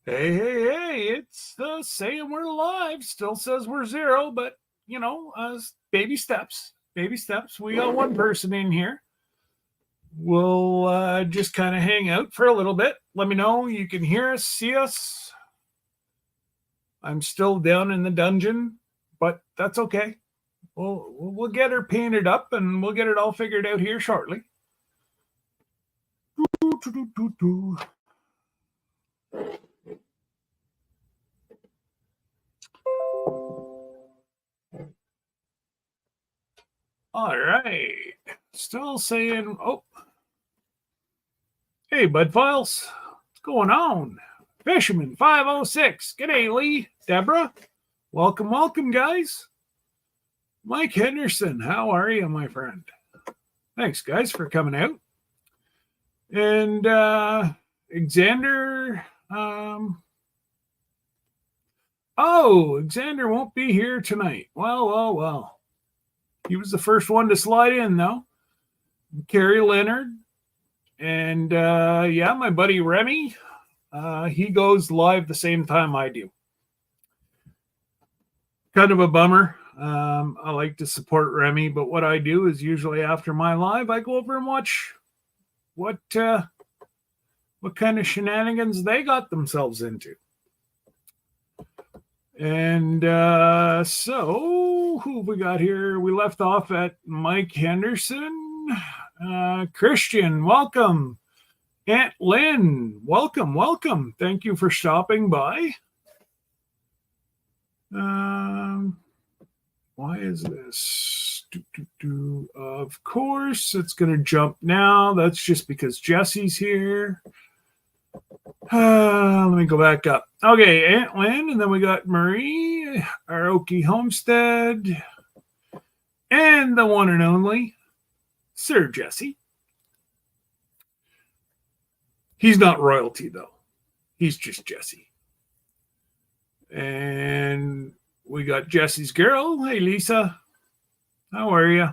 Hey, it's saying we're live. Still says we're zero, but baby steps. Baby steps. We got one person in here. We'll just kind of hang out for a little bit. Let me know you can hear us, see us. I'm still down in the dungeon, but that's okay. We'll get her painted up and we'll get it all figured out here shortly. All right. Still saying, oh, hey, Bud Files. What's going on? Fisherman 506. G'day, Lee. Deborah. Welcome, guys. Mike Henderson. How are you, my friend? Thanks, guys, for coming out. And Xander. Xander won't be here tonight. Well. He was the first one to slide in, though. Carrie Leonard. And my buddy Remy. He goes live the same time I do. Kind of a bummer. I like to support Remy, but what I do is usually after my live, I go over and watch what kind of shenanigans they got themselves into. And so who have we got here? We left off at Mike Henderson. Christian, welcome. Aunt Lynn, welcome. Thank you for stopping by. Why is this? Of course, it's going to jump now. That's just because Jesse's here. Let me go back up. Okay, Aunt Lynn, and then we got Marie, Aoki Homestead, and the one and only Sir Jesse. He's not royalty, though. He's just Jesse. And we got Jesse's girl. Hey, Lisa. How are you?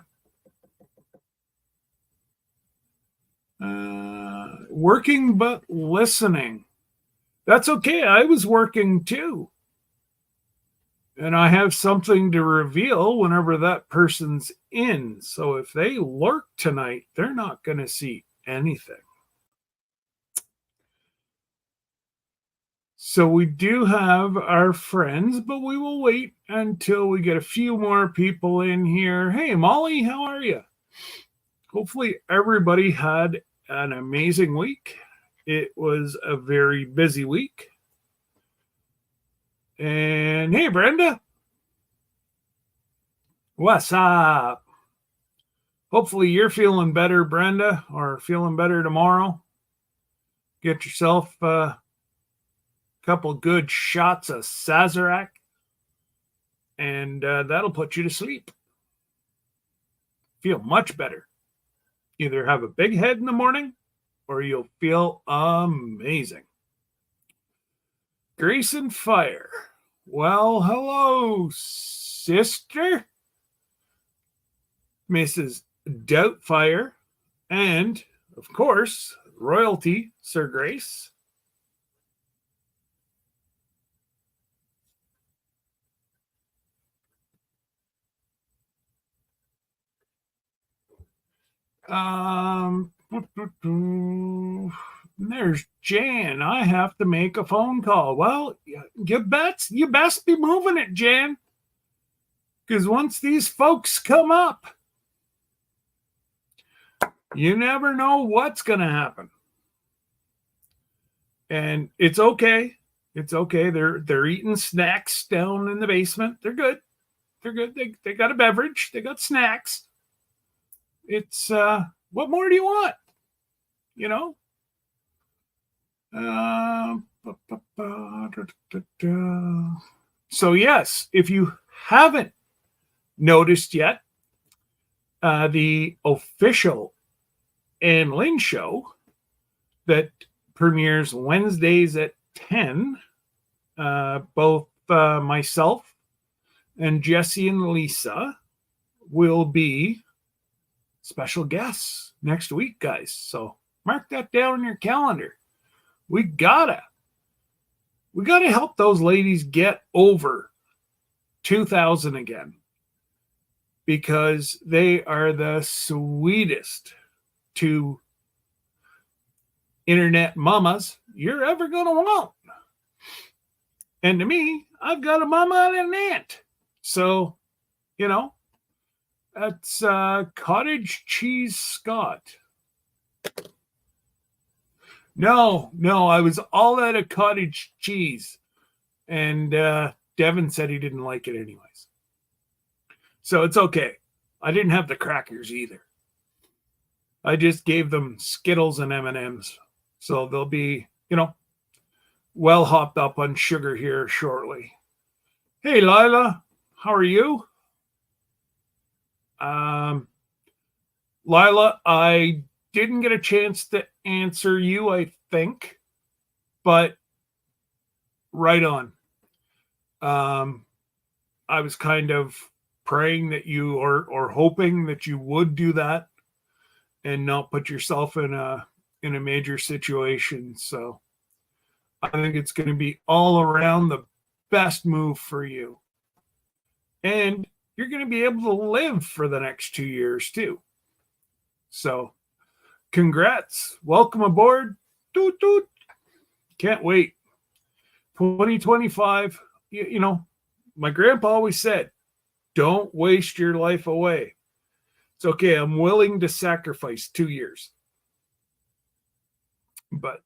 Working but listening. That's okay. I was working too. And I have something to reveal whenever that person's in. So if they lurk tonight, they're not going to see anything. So we do have our friends, but we will wait until we get a few more people in here. Hey, Molly, how are you? Hopefully everybody had an amazing week. It was a very busy week. And hey, Brenda. What's up? Hopefully you're feeling better, Brenda, or feeling better tomorrow. Get yourself a couple good shots of Sazerac, and that'll put you to sleep. Feel much better. Either have a big head in the morning or you'll feel amazing. Grace and Fire. Well, hello, sister. Mrs. Doubtfire. And, of course, royalty, Sir Grace. There's Jan. I have to make a phone call. Well, you best be moving it, Jan. Because once these folks come up, you never know what's going to happen. And it's okay. It's okay. They're eating snacks down in the basement. They're good. They got a beverage. They got snacks. It's what more do you want? You know? So yes, if you haven't noticed yet, the official Ann Lynn show that premieres Wednesdays at 10, both myself and Jesse and Lisa will be special guests next week, guys. So mark that down in your calendar. We gotta We got to help those ladies get over 2000 again, because they are the sweetest two internet mamas you're ever going to want. And to me, I've got a mama and an aunt. So, you know, that's cottage cheese Scott. No, I was all out of cottage cheese. And Devon said he didn't like it anyways. So it's okay. I didn't have the crackers either. I just gave them Skittles and M&Ms. So they'll be, well hopped up on sugar here shortly. Hey, Lila, how are you? Lila, I didn't get a chance to answer you, I think, but right on. I was kind of praying that you or hoping that you would do that and not put yourself in a major situation. So I think it's going to be all around the best move for you. And you're going to be able to live for the next 2 years too. So congrats. Welcome aboard. Doot, doot. Can't wait. 2025, my grandpa always said, don't waste your life away. It's okay. I'm willing to sacrifice 2 years. But,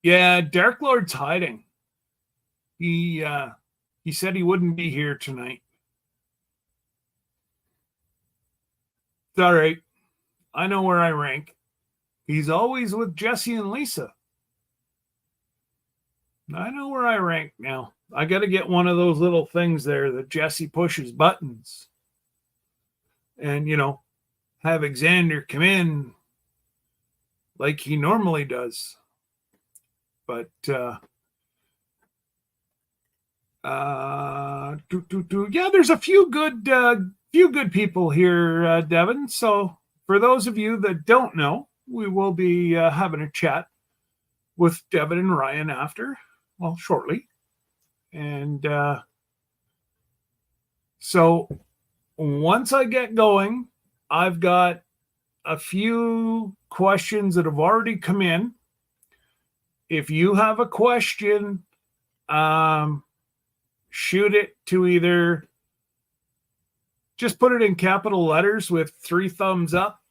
yeah, Dark Lord's hiding. He said he wouldn't be here tonight. It's all right. I know where I rank. He's always with Jesse and Lisa. I know where I rank now. I got to get one of those little things there that Jesse pushes buttons. And, have Xander come in like he normally does. But, yeah, there's a few good people here, Devon. So for those of you that don't know, we will be having a chat with Devon and Ryan shortly. And so once I get going, I've got a few questions that have already come in. If you have a question, shoot it to either just put it in capital letters with 3 thumbs up,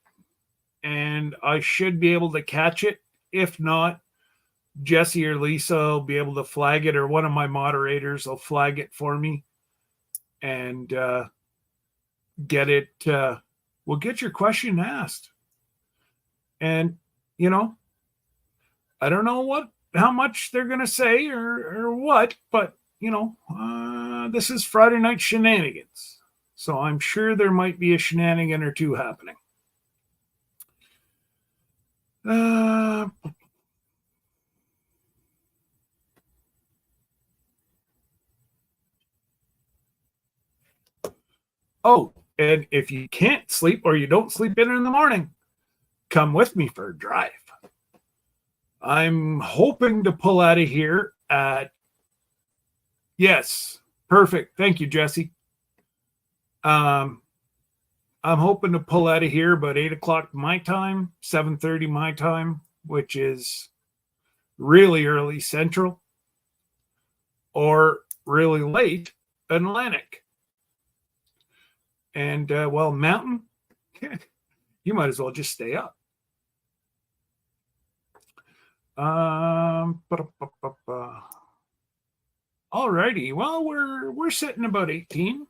and I should be able to catch it. If not, Jesse or Lisa will be able to flag it, or one of my moderators will flag it for me and get it. We'll get your question asked. And, I don't know how much they're going to say or what, but, this is Friday Night Shenanigans. So I'm sure there might be a shenanigan or two happening. Oh, and if you can't sleep or you don't sleep in the morning, come with me for a drive. I'm hoping to pull out of here at, yes, perfect. Thank you, Jesse. I'm hoping to pull out of here about 8 o'clock my time, 7:30 my time, which is really early Central, or really late Atlantic. And, Mountain, you might as well just stay up. All righty. Well, we're sitting about 18.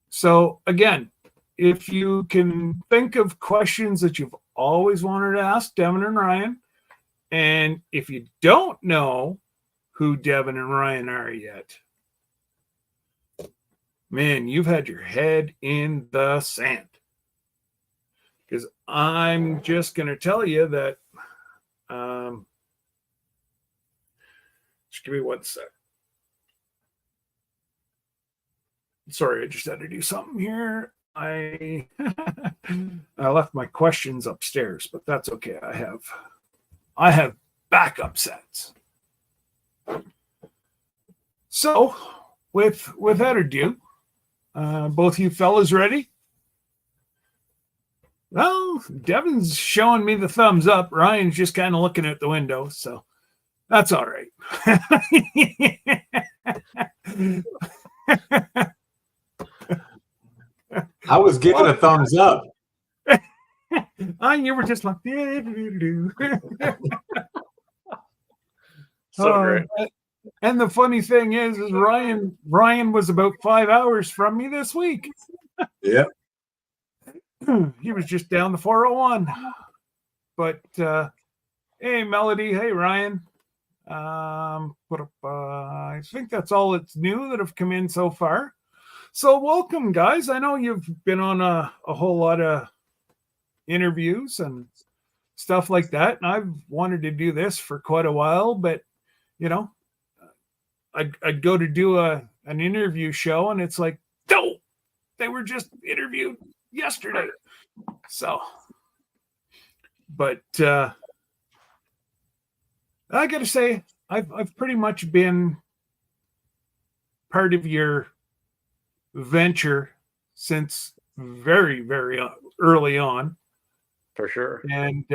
So again, if you can think of questions that you've always wanted to ask Devon and Ryan, and if you don't know who Devon and Ryan are yet, man, you've had your head in the sand. Because I'm just going to tell you that, just give me 1 sec. Sorry, I just had to do something here. I left my questions upstairs, but that's okay. I have backup sets. So, without ado, both you fellas ready? Well, Devon's showing me the thumbs up. Ryan's just kind of looking out the window, so that's all right. I was giving a thumbs up. You were just like, So great. And the funny thing is Ryan was about 5 hours from me this week. Yep. He was just down the 401. But hey, Melody. Hey, Ryan. I think that's all that's new that have come in so far. So welcome, guys. I know you've been on a whole lot of interviews and stuff like that, and I've wanted to do this for quite a while, but you know, I'd go to do an interview show, and it's like, no, they were just interviewed yesterday. So, but I got to say, I've pretty much been part of your venture since very, very early on. For sure. And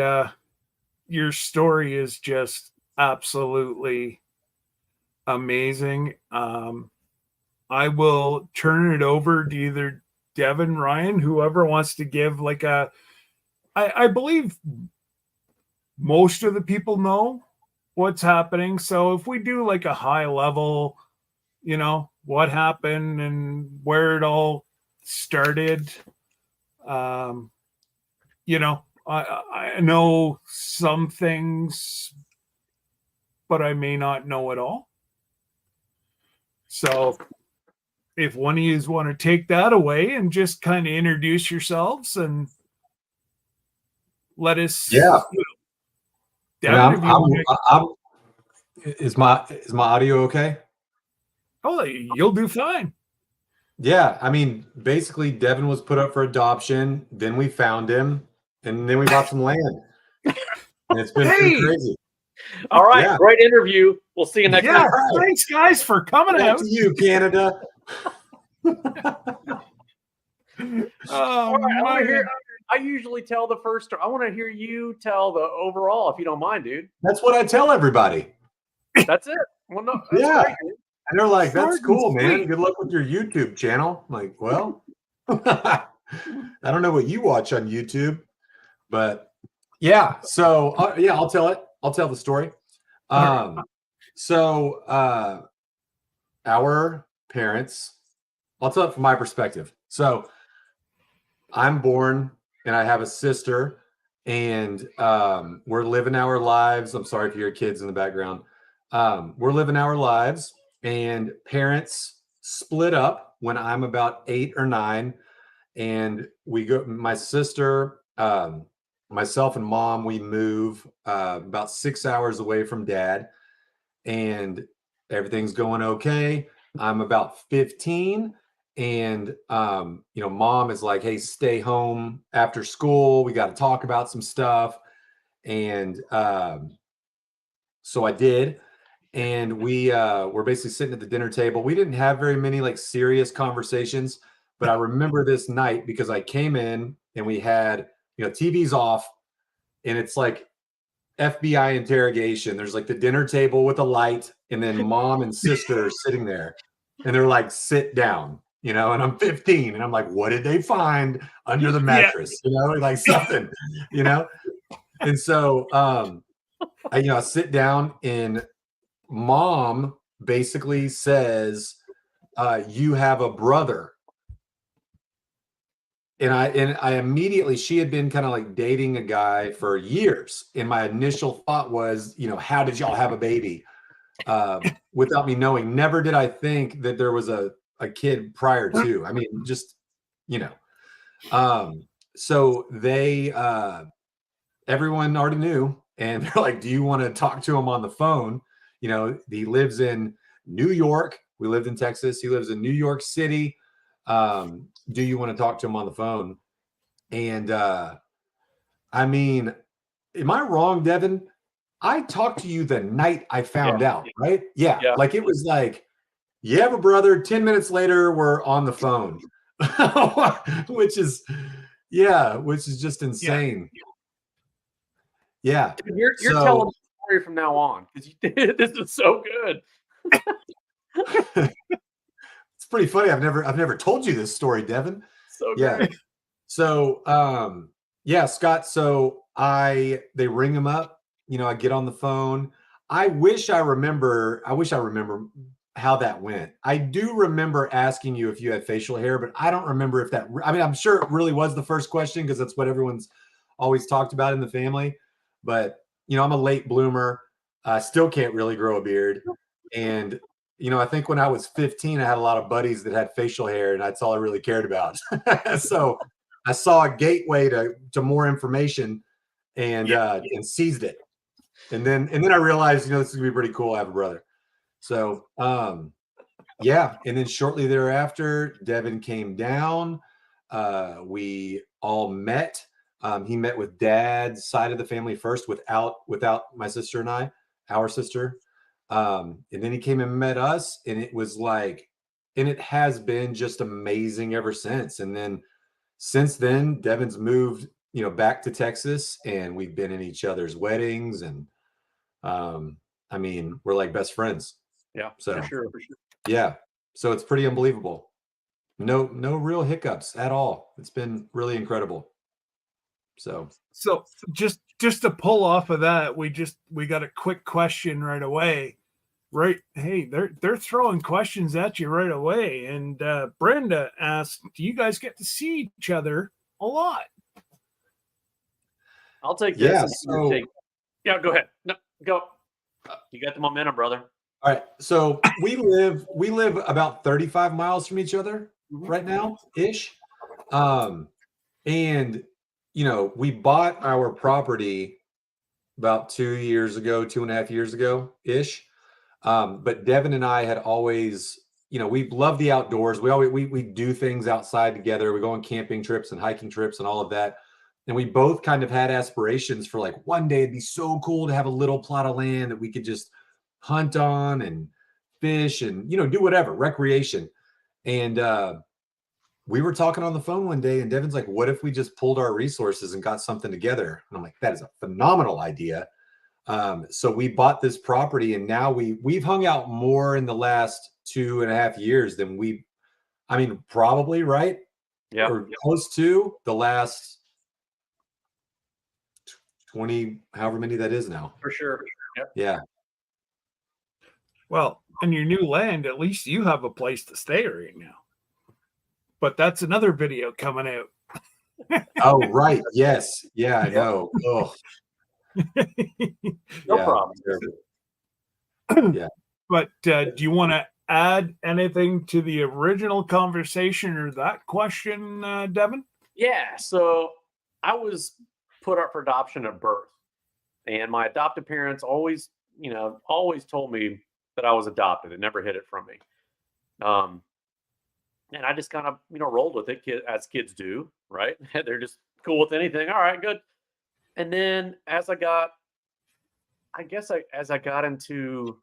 your story is just absolutely amazing. I will turn it over to either Devon, Ryan, whoever wants to give like I believe most of the people know what's happening. So if we do like a high level, what happened and where it all started, I know some things, but I may not know it all. So if one of you want to take that away and just kind of introduce yourselves and let us. Yeah. Devon, is my audio okay? Oh, you'll do fine. Yeah. I mean, basically, Devon was put up for adoption. Then we found him, and then we bought some land. And it's been pretty crazy. All right. Yeah. Great interview. We'll see you next week. Right. Thanks, guys, for coming Back out. to you, Canada. All right, I usually tell the first. I want to hear you tell the overall, if you don't mind, dude. That's what I tell everybody. That's it. Well, no, yeah. Great, and they're like, "That's cool, man. Good luck with your YouTube channel." I'm like, well, I don't know what you watch on YouTube, but yeah. So I'll tell it. I'll tell the story. So our parents. I'll tell it from my perspective. So I'm born and I have a sister, and we're living our lives. I'm sorry if you hear kids in the background. We're living our lives, and parents split up when I'm about 8 or 9, and we go. My sister, myself, and mom. We move about 6 hours away from dad, and everything's going okay. I'm about 15. And, mom is like, hey, stay home after school. We got to talk about some stuff. And so I did. And we were basically sitting at the dinner table. We didn't have very many like serious conversations, but I remember this night because I came in and we had, TV's off, and it's like FBI interrogation. There's like the dinner table with a light, and then mom and sister are sitting there, and they're like, sit down. And I'm 15, and I'm like, what did they find under the mattress? Like something, And so, I sit down, and mom basically says, you have a brother. And I immediately, she had been kind of like dating a guy for years. And my initial thought was, how did y'all have a baby? Without me knowing, never did I think that there was a kid prior to. I mean, just, so they, everyone already knew, and they're like, do you want to talk to him on the phone? He lives in New York. We lived in Texas. He lives in New York City. Do you want to talk to him on the phone? And, I mean, am I wrong, Devon? I talked to you the night I found out, right? Yeah. Yeah. Like it was like, you have a brother. 10 minutes later, we're on the phone, which is just insane. Yeah. Dude, you're telling the story from now on because this is so good. It's pretty funny. I've never told you this story, Devin. So Yeah. great. So Scott. So they ring him up. I get on the phone. I wish I remember how that went. I do remember asking you if you had facial hair, but I don't remember if that. I mean, I'm sure it really was the first question because that's what everyone's always talked about in the family. But I'm a late bloomer. I still can't really grow a beard, and I think when I was 15, I had a lot of buddies that had facial hair, and that's all I really cared about. So I saw a gateway to more information and seized it. And then I realized, this is gonna be pretty cool. I have a brother. So and then shortly thereafter, Devin came down. We all met. He met with Dad's side of the family first without my sister and I, our sister. And then he came and met us, and it was like, and it has been just amazing ever since. And then since then, Devin's moved, back to Texas, and we've been in each other's weddings, and I mean, we're like best friends. Yeah, so for sure. Yeah, so it's pretty unbelievable. No real hiccups at all. It's been really incredible. So just to pull off of that, we got a quick question right away. Right. Hey, they're throwing questions at you right away. And Brenda asked, do you guys get to see each other a lot? I'll take this. Yeah, go ahead. No, go. You got the momentum, brother. All right. So we live about 35 miles from each other right now, ish. And we bought our property about 2.5 years ago ish. But Devin and I had always, we love the outdoors. We do things outside together. We go on camping trips and hiking trips and all of that. And we both kind of had aspirations for like one day it'd be so cool to have a little plot of land that we could just hunt on and fish and, do whatever, recreation. And we were talking on the phone one day, and Devin's like, what if we just pulled our resources and got something together? And I'm like, that is a phenomenal idea. So we bought this property, and now we've hung out more in the last 2.5 years than probably, right? Yeah. Or close to the last 20, however many that is now. For sure. Yep. Yeah. Well, in your new land, at least you have a place to stay right now. But that's another video coming out. Oh, right. Yes. Yeah, I know. Oh. No problem. Yeah. But do you want to add anything to the original conversation or that question, Devin? Yeah. So I was put up for adoption at birth, and my adoptive parents always told me that I was adopted and never hid it from me. And I just kind of, rolled with it as kids do, right? They're just cool with anything. All right, good. And then as I got into,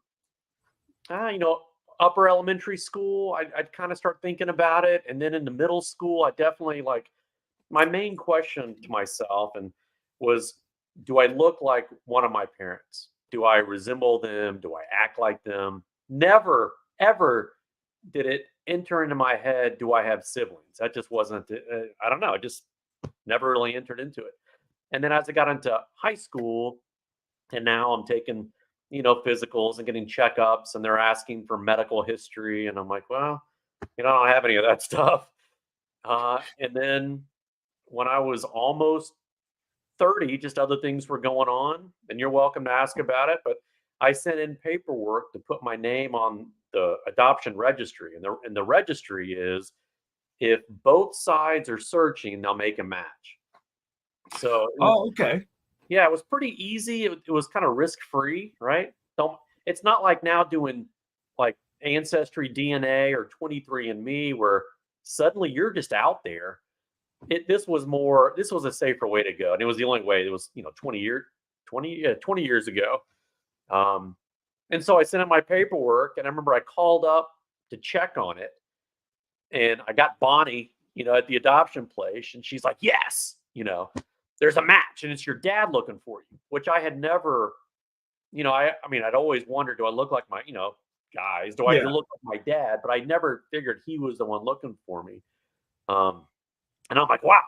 upper elementary school, I'd kind of start thinking about it. And then in the middle school, I definitely my main question to myself was, do I look like one of my parents? Do I resemble them? Do I act like them? Never, ever did it enter into my head, do I have siblings? That just wasn't, I don't know. It just never really entered into it. And then as I got into high school, and now I'm taking, physicals and getting checkups, and they're asking for medical history. And I'm like, well, I don't have any of that stuff. And then when I was almost 30, just other things were going on, and you're welcome to ask about it. But I sent in paperwork to put my name on the adoption registry. And the registry is, if both sides are searching, they'll make a match. So, okay. Yeah, it was pretty easy. It was kind of risk-free, right? It's not like now doing like Ancestry DNA or 23andMe where suddenly you're just out there. This was a safer way to go. And it was the only way. It was, 20 20 years ago. And so I sent in my paperwork, and I remember I called up to check on it, and I got Bonnie, at the adoption place, and she's like, yes, there's a match, and it's your dad looking for you, which I had never, I mean, I'd always wondered, do I look like my, guys, do I Yeah. look like my dad? But I never figured he was the one looking for me. And I'm like, wow,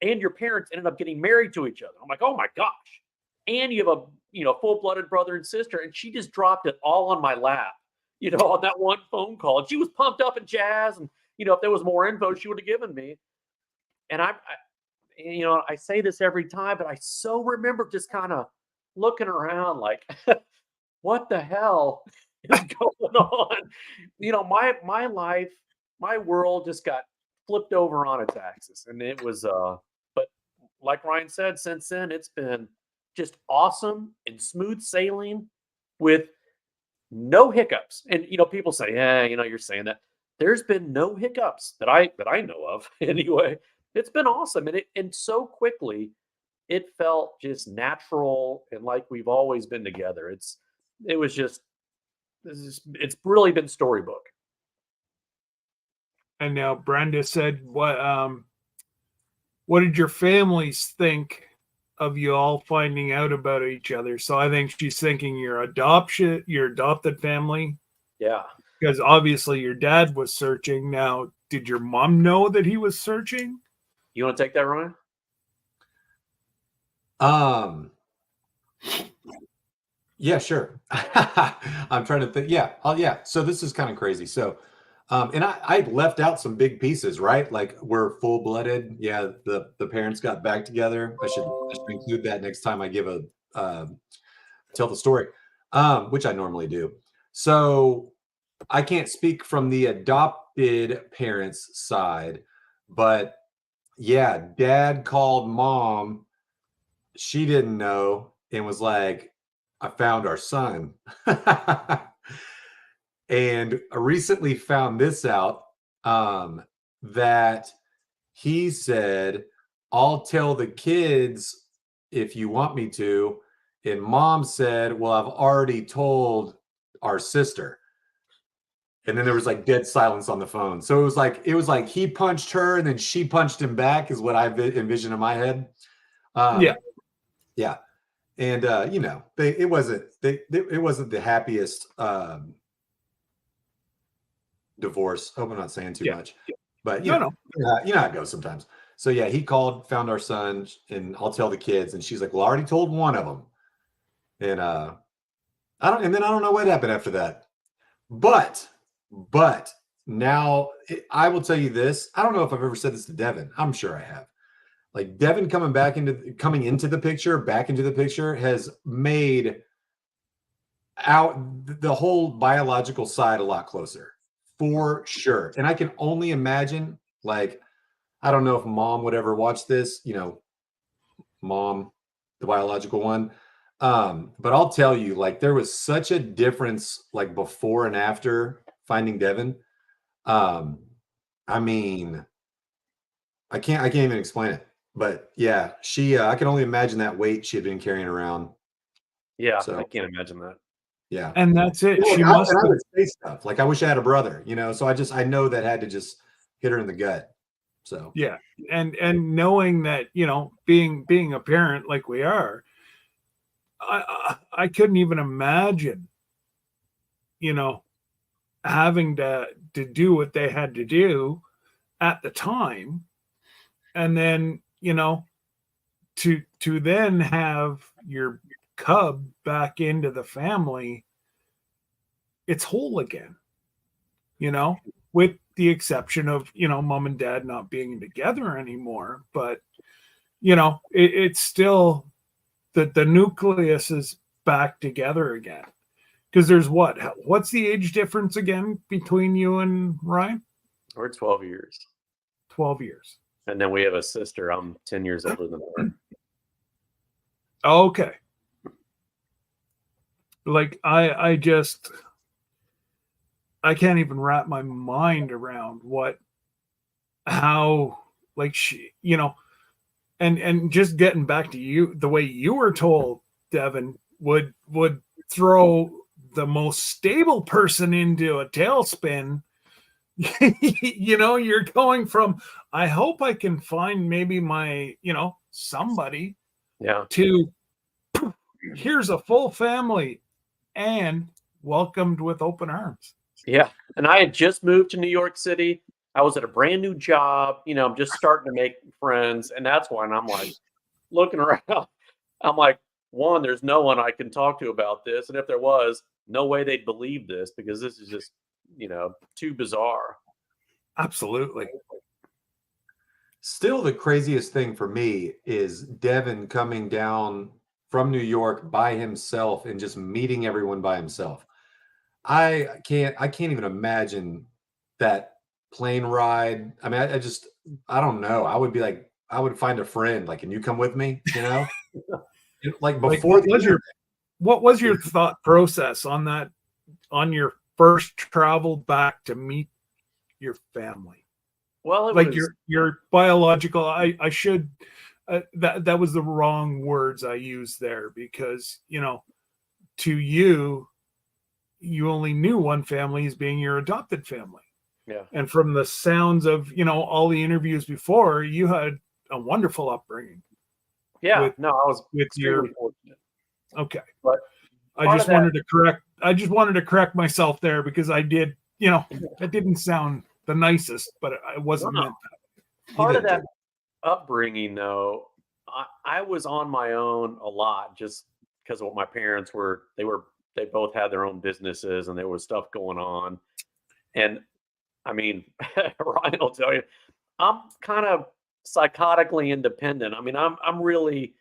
and your parents ended up getting married to each other. I'm like, oh my gosh. And you have a, full-blooded brother and sister. And she just dropped it all on my lap, on that one phone call. And she was pumped up and jazzed. And, if there was more info, she would have given me. And I say this every time, but I so remember just kind of looking around like, what the hell is going on? My life, my world just got flipped over on its axis. And it was, but like Ryan said, since then, it's been just awesome and smooth sailing with no hiccups. And, people say, yeah, you're saying that. There's been no hiccups that I know of anyway. It's been awesome. And so quickly, it felt just natural and like we've always been together. It's really been storybook. And now Brenda said, what did your families think of you all finding out about each other? So I think she's thinking your adopted family. Yeah. Because obviously your dad was searching. Now, did your mom know that he was searching? You want to take that, Ryan? Yeah, sure. I'm trying to think. Yeah. So this is kind of crazy. So, and I left out some big pieces, right? Like we're full-blooded. Yeah, the parents got back together. I should include that next time I give tell the story, which I normally do. So I can't speak from the adopted parents' side, but yeah, dad called mom. She didn't know and was like, I found our son. And I recently found this out, that he said, I'll tell the kids if you want me to. And mom said, well, I've already told our sister. And then there was like dead silence on the phone. So it was like he punched her and then she punched him back is what I envisioned in my head. Yeah. And it wasn't the happiest divorce. Hope I'm not saying too much, but you know how it goes sometimes. So yeah, he called, found our son, and I'll tell the kids. And she's like, well, I already told one of them. And I don't know what happened after that. But now I will tell you this. I don't know if I've ever said this to Devon. I'm sure I have. Like Devon coming into the picture has made out the whole biological side a lot closer, for sure. And I can only imagine, like, I don't know if mom would ever watch this, mom, the biological one. But I'll tell you, like, there was such a difference, like before and after finding Devon. I mean, I can't even explain it. But yeah, she I can only imagine that weight she had been carrying around. Yeah, so I can't imagine that. Yeah. And that's it. Well, She I must have. would say stuff like I wish I had a brother, so I know that had to just hit her in the gut. So Yeah. And knowing that, being a parent like we are, I couldn't even imagine, having to do what they had to do at the time. And then, to then have your cub back into the family, it's whole again, with the exception of, mom and dad not being together anymore. But, it's still that the nucleus is back together again. Because there's what's the age difference again between you and Ryan? We're 12 years. 12 years. And then we have a sister. I'm 10 years older than her. Okay. Like I can't even wrap my mind around how like she, and just getting back to you, the way you were told, Devon, would throw the most stable person into a tailspin. You're going from, I hope I can find maybe my, somebody, Yeah. to here's a full family and welcomed with open arms. Yeah. And I had just moved to New York City. I was at a brand new job. I'm just starting to make friends. And that's when I'm like looking around. I'm like, one, there's no one I can talk to about this. And if there was, no way they'd believe this, because this is just, too bizarre. Absolutely. Still, the craziest thing for me is Devon coming down from New York by himself and just meeting everyone by himself. I can't even imagine that plane ride. I mean, I don't know. I would be like, I would find a friend, like, can you come with me? Like before. What was your thought process on that, on your first travel back to meet your family? Well, your biological. I should that was the wrong words I used there, because to you only knew one family as being your adopted family. Yeah. And from the sounds of all the interviews before, you had a wonderful upbringing. Yeah. I was with your fortunate. Okay. But I just wanted to correct myself there, because I did, that didn't sound the nicest, but it wasn't meant that. Part of that upbringing, though, I was on my own a lot, just because of what my parents were. They both had their own businesses, and there was stuff going on. And I mean, Ryan will tell you, I'm kind of psychotically independent. I mean, I'm really,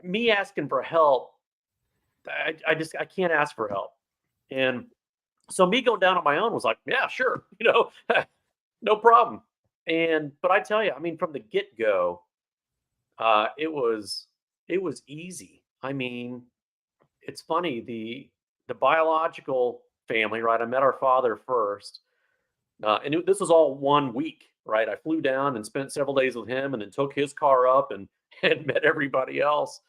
me asking for help, I can't ask for help. And so me going down on my own was like, yeah, sure, no problem. But I tell you, I mean, from the get-go, it was easy. I mean, it's funny, the biological family, right? I met our father first, and this was all 1 week, right? I flew down and spent several days with him, and then took his car up and met everybody else.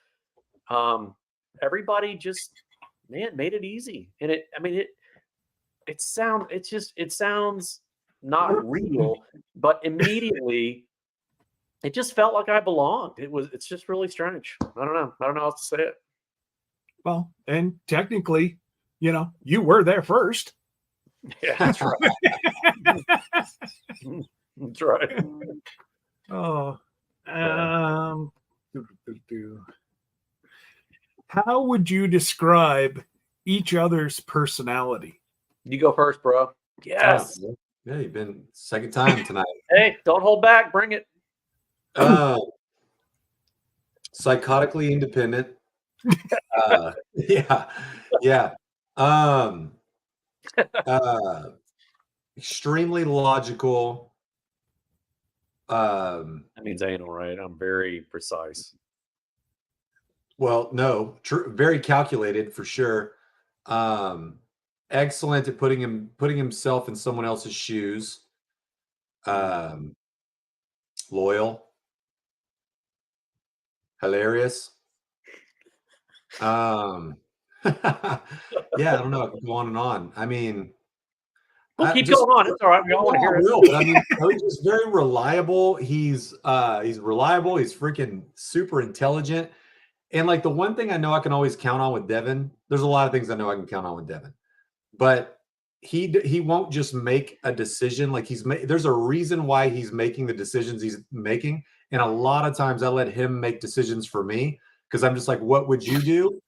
Everybody just, man, made it easy. And it sounds not real, but immediately it just felt like I belonged. It's just really strange. I don't know how else to say it. Well, and technically, you were there first. Yeah, that's right. That's right. Oh, how would you describe each other's personality? You go first, bro. Yes. Yeah, you've been second time tonight. Hey, don't hold back. Bring it. Psychotically independent. Yeah. Extremely logical. That means anal, right? I'm very precise. Well, no, very calculated for sure. Excellent at putting himself in someone else's shoes. Loyal. Hilarious. Yeah, I don't know. I could go on and on. I mean, we'll keep going on. It's all right. We all want to hear it. But I mean, he's just very reliable. He's reliable. He's freaking super intelligent. And like, the one thing I know I can always count on with Devon, there's a lot of things I know I can count on with Devon, but he won't just make a decision. Like, there's a reason why he's making the decisions he's making. And a lot of times I let him make decisions for me, because I'm just like, what would you do?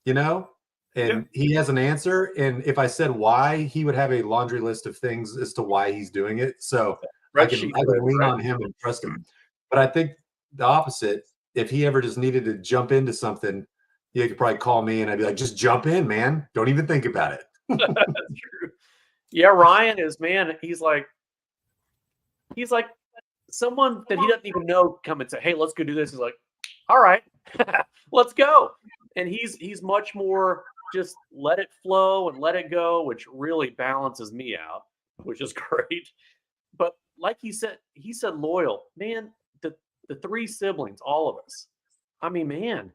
And he has an answer. And if I said why, he would have a laundry list of things as to why he's doing it. So I can lean on him and trust him. But I think the opposite, if he ever just needed to jump into something, he could probably call me and I'd be like, just jump in, man. Don't even think about it. That's true. Yeah, Ryan is, man, he's like someone that he doesn't even know come and say, hey, let's go do this. He's like, all right, let's go. And he's much more just let it flow and let it go, which really balances me out, which is great. But like he said loyal. Man, the three siblings, all of us. I mean, man,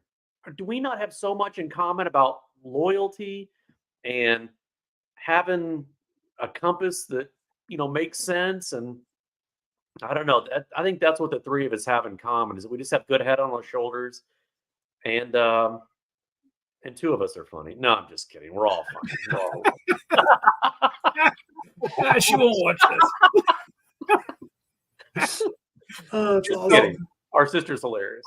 do we not have so much in common about loyalty and having a compass that, makes sense? And I don't know. I think that's what the three of us have in common is that we just have good head on our shoulders, and two of us are funny. No, I'm just kidding. We're all funny. We're all She won't watch this. That's just awesome. kidding. Our sister's hilarious.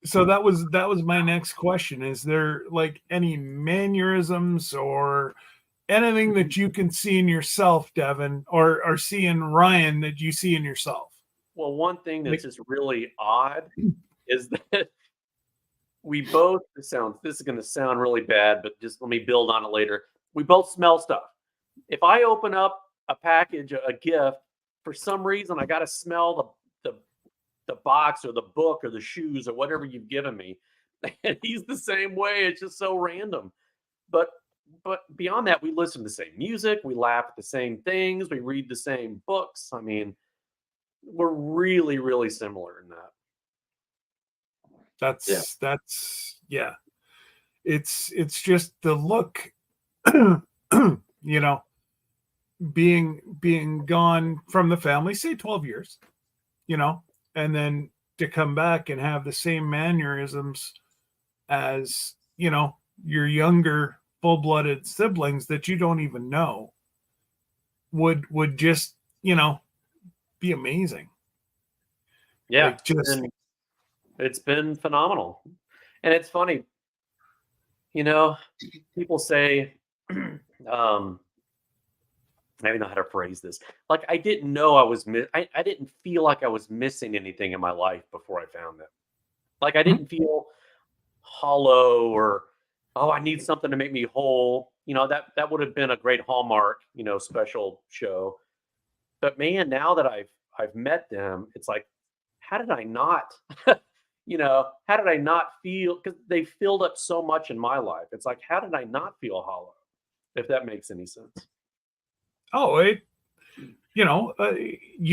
So that was my next question. Is there like any mannerisms or anything that you can see in yourself, Devon, or see in Ryan that you see in yourself? Well, one thing that's just really odd is that we both this is going to sound really bad, but just let me build on it later. We both smell stuff. If I open up a package, a gift, for some reason I got to smell the box or the book or the shoes or whatever you've given me. And he's the same way. It's just so random. But beyond that, we listen to the same music, we laugh at the same things, we read the same books. I mean, we're really, really similar in that. That's it's just the look, being gone from the family, say 12 years, and then to come back and have the same mannerisms as, your younger full-blooded siblings that you don't even know would just, be amazing. Yeah. Like It's been phenomenal. And it's funny, people say, I don't know how to phrase this. Like, I didn't know I didn't feel like I was missing anything in my life before I found it. Like, I didn't feel hollow or, oh, I need something to make me whole. That would have been a great Hallmark, special show. But man, now that I've met them, it's like, how did I not, how did I not feel? Because they filled up so much in my life. It's like, how did I not feel hollow? If that makes any sense. Oh, you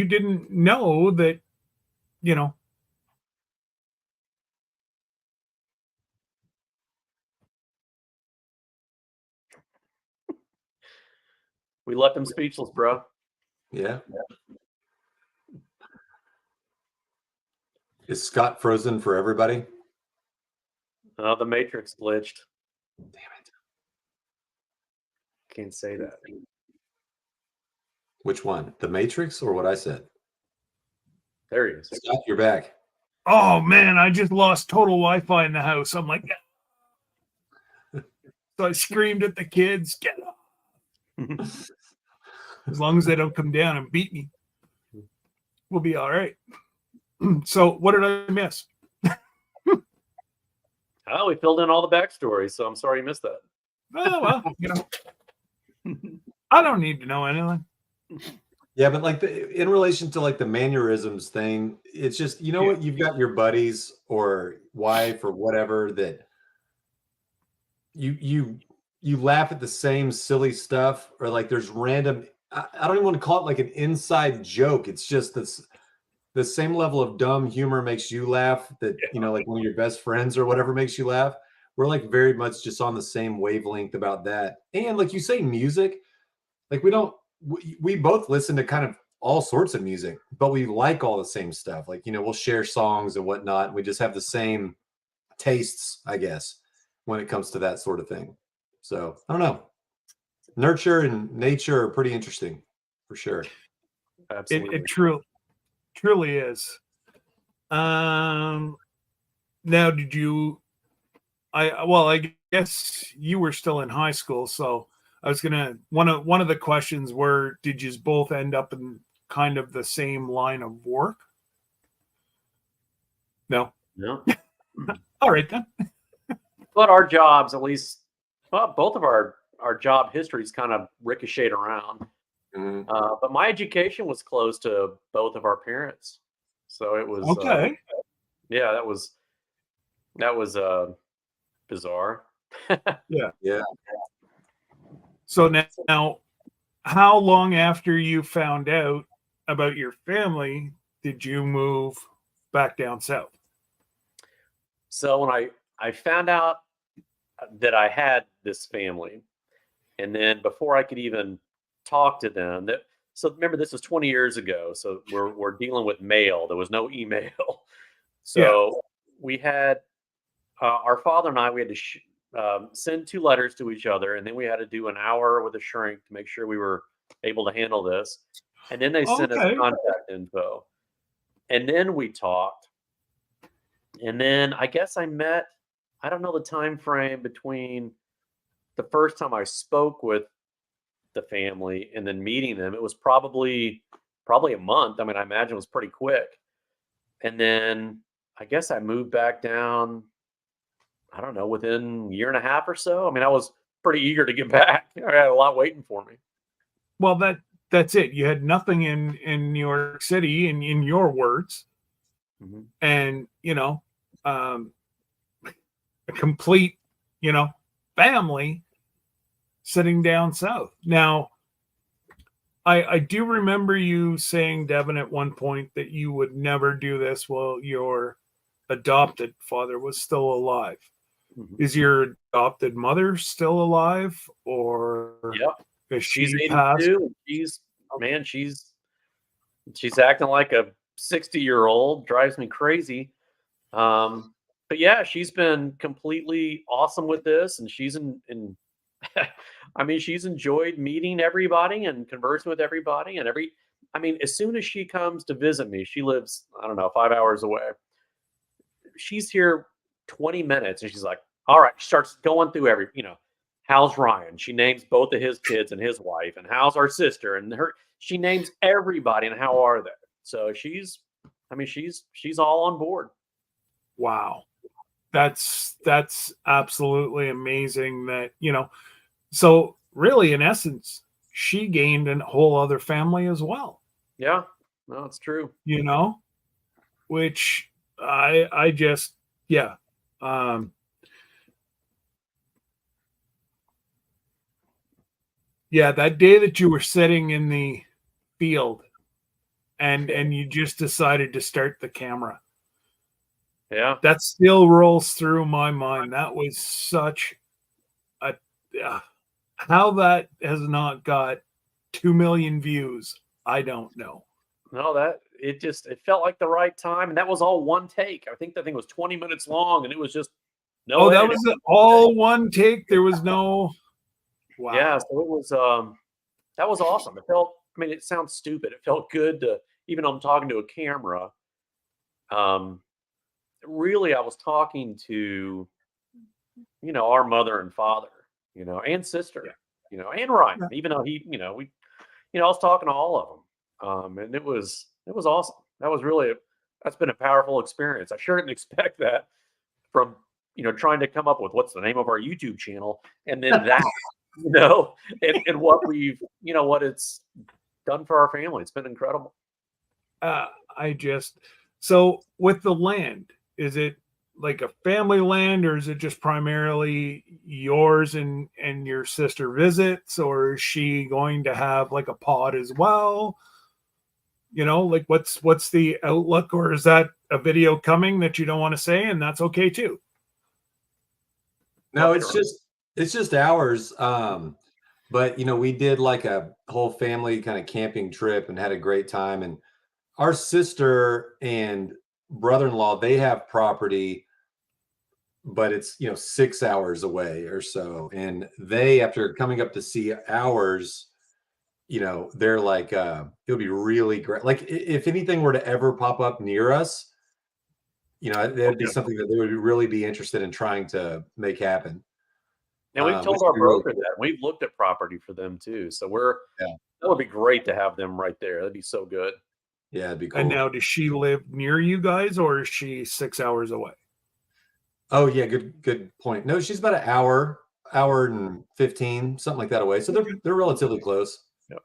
didn't know that, We left them speechless, bro. Yeah. Is Scott frozen for everybody? The Matrix glitched. Damn it. Can't say that. Which one? The Matrix or what I said? There he is. Scott, you're back. oh man, I just lost total Wi-Fi in the house. I'm like, so I screamed at the kids, get up. As long as they don't come down and beat me, we'll be all right. So what did I miss? Oh, we filled in all the backstory, so I'm sorry you missed that. Oh, well, I don't need to know anything. Yeah, but like in relation to like the mannerisms thing, it's just, what, you've got your buddies or wife or whatever that you laugh at the same silly stuff, or like there's random, I don't even want to call it like an inside joke. It's just the same level of dumb humor makes you laugh that, like one of your best friends or whatever makes you laugh. We're like very much just on the same wavelength about that. And like you say, music, like we both listen to kind of all sorts of music, but we like all the same stuff. Like, we'll share songs and whatnot. We just have the same tastes, I guess, when it comes to that sort of thing. So I don't know. Nurture and nature are pretty interesting for sure. Absolutely. It truly is. Now, did you? I guess you were still in high school, so I was gonna one of the questions were, did you both end up in kind of the same line of work? No. No. All right then. But our jobs, at least, well, both of our job histories kind of ricocheted around. Mhm. But my education was close to both of our parents, so it was Okay. yeah, that was bizarre. Yeah. So now, how long after you found out about your family did you move back down south? So when I found out that I had this family, and then before I could even talk to them, so remember this was 20 years ago, so we're dealing with mail. There was no email, Yeah. so we had our father and I. We had to send 2 letters to each other, and then we had to do an hour with a shrink to make sure we were able to handle this. And then they sent us Okay. contact info, and then we talked. And then I guess I met. I don't know the time frame between the first time I spoke with the family and then meeting them. It was probably a month. I mean, I imagine it was pretty quick. And then I guess I moved back down, I don't know, within a year and a half or so. I mean, I was pretty eager to get back. I had a lot waiting for me. Well, that's it. You had nothing in New York City, in your words, Mhm. and a complete, family sitting down south. Now, I do remember you saying, Devin, at one point that you would never do this while your adopted father was still alive. Mhm. Is your adopted mother still alive, or Yep. is She's she passed? 82. Man, she's acting like a 60-year-old. Drives me crazy. But yeah, she's been completely awesome with this, and she's in I mean, she's enjoyed meeting everybody and conversing with everybody. I mean, as soon as she comes to visit me, she lives, I don't know, 5 hours away. She's here 20 minutes and she's like, all right, she starts going through how's Ryan? She names both of his kids and his wife, and how's our sister and she names everybody and how are they? So she's all on board. Wow. That's absolutely amazing that, so really in essence, she gained a whole other family as well, Yeah, no, it's true. Which I just, yeah. Yeah, that day that you were sitting in the field and you just decided to start the camera, Yeah. that still rolls through my mind. That was such a how that has not got 2 million views, I don't know. No, it felt like the right time, and that was all one take. I think that thing was 20 minutes long, and it was just no That editing. was all one take. There was no. Wow. Yeah, so it was that was awesome. I mean, it sounds stupid. It felt good to, even though I'm talking to a camera. Really, I was talking to our mother and father, and sister, and Ryan, Yeah. even though I was talking to all of them, and it was awesome. That's been a powerful experience. I sure didn't expect that from trying to come up with what's the name of our YouTube channel, and then that and what it's done for our family. It's been incredible. So with the land, is it like a family land, or is it just primarily yours and your sister visits, or is she going to have like a pod as well? Like what's the outlook, or is that a video coming that you don't want to say, and that's okay too? No, it's just ours. But we did like a whole family kind of camping trip and had a great time. And our sister and brother-in-law, they have property, but it's 6 hours away or so. And they, after coming up to see ours, they're like, it would be really great. Like if anything were to ever pop up near us, that'd be something that they would really be interested in trying to make happen. And we've told our broker that we've looked at property for them too. So that would be great to have them right there. That'd be so good. Yeah, it'd be cool. And now, does she live near you guys, or is she 6 hours away? Oh yeah, good point. No, she's about an hour and 15, something like that away. So they're relatively close. Yep.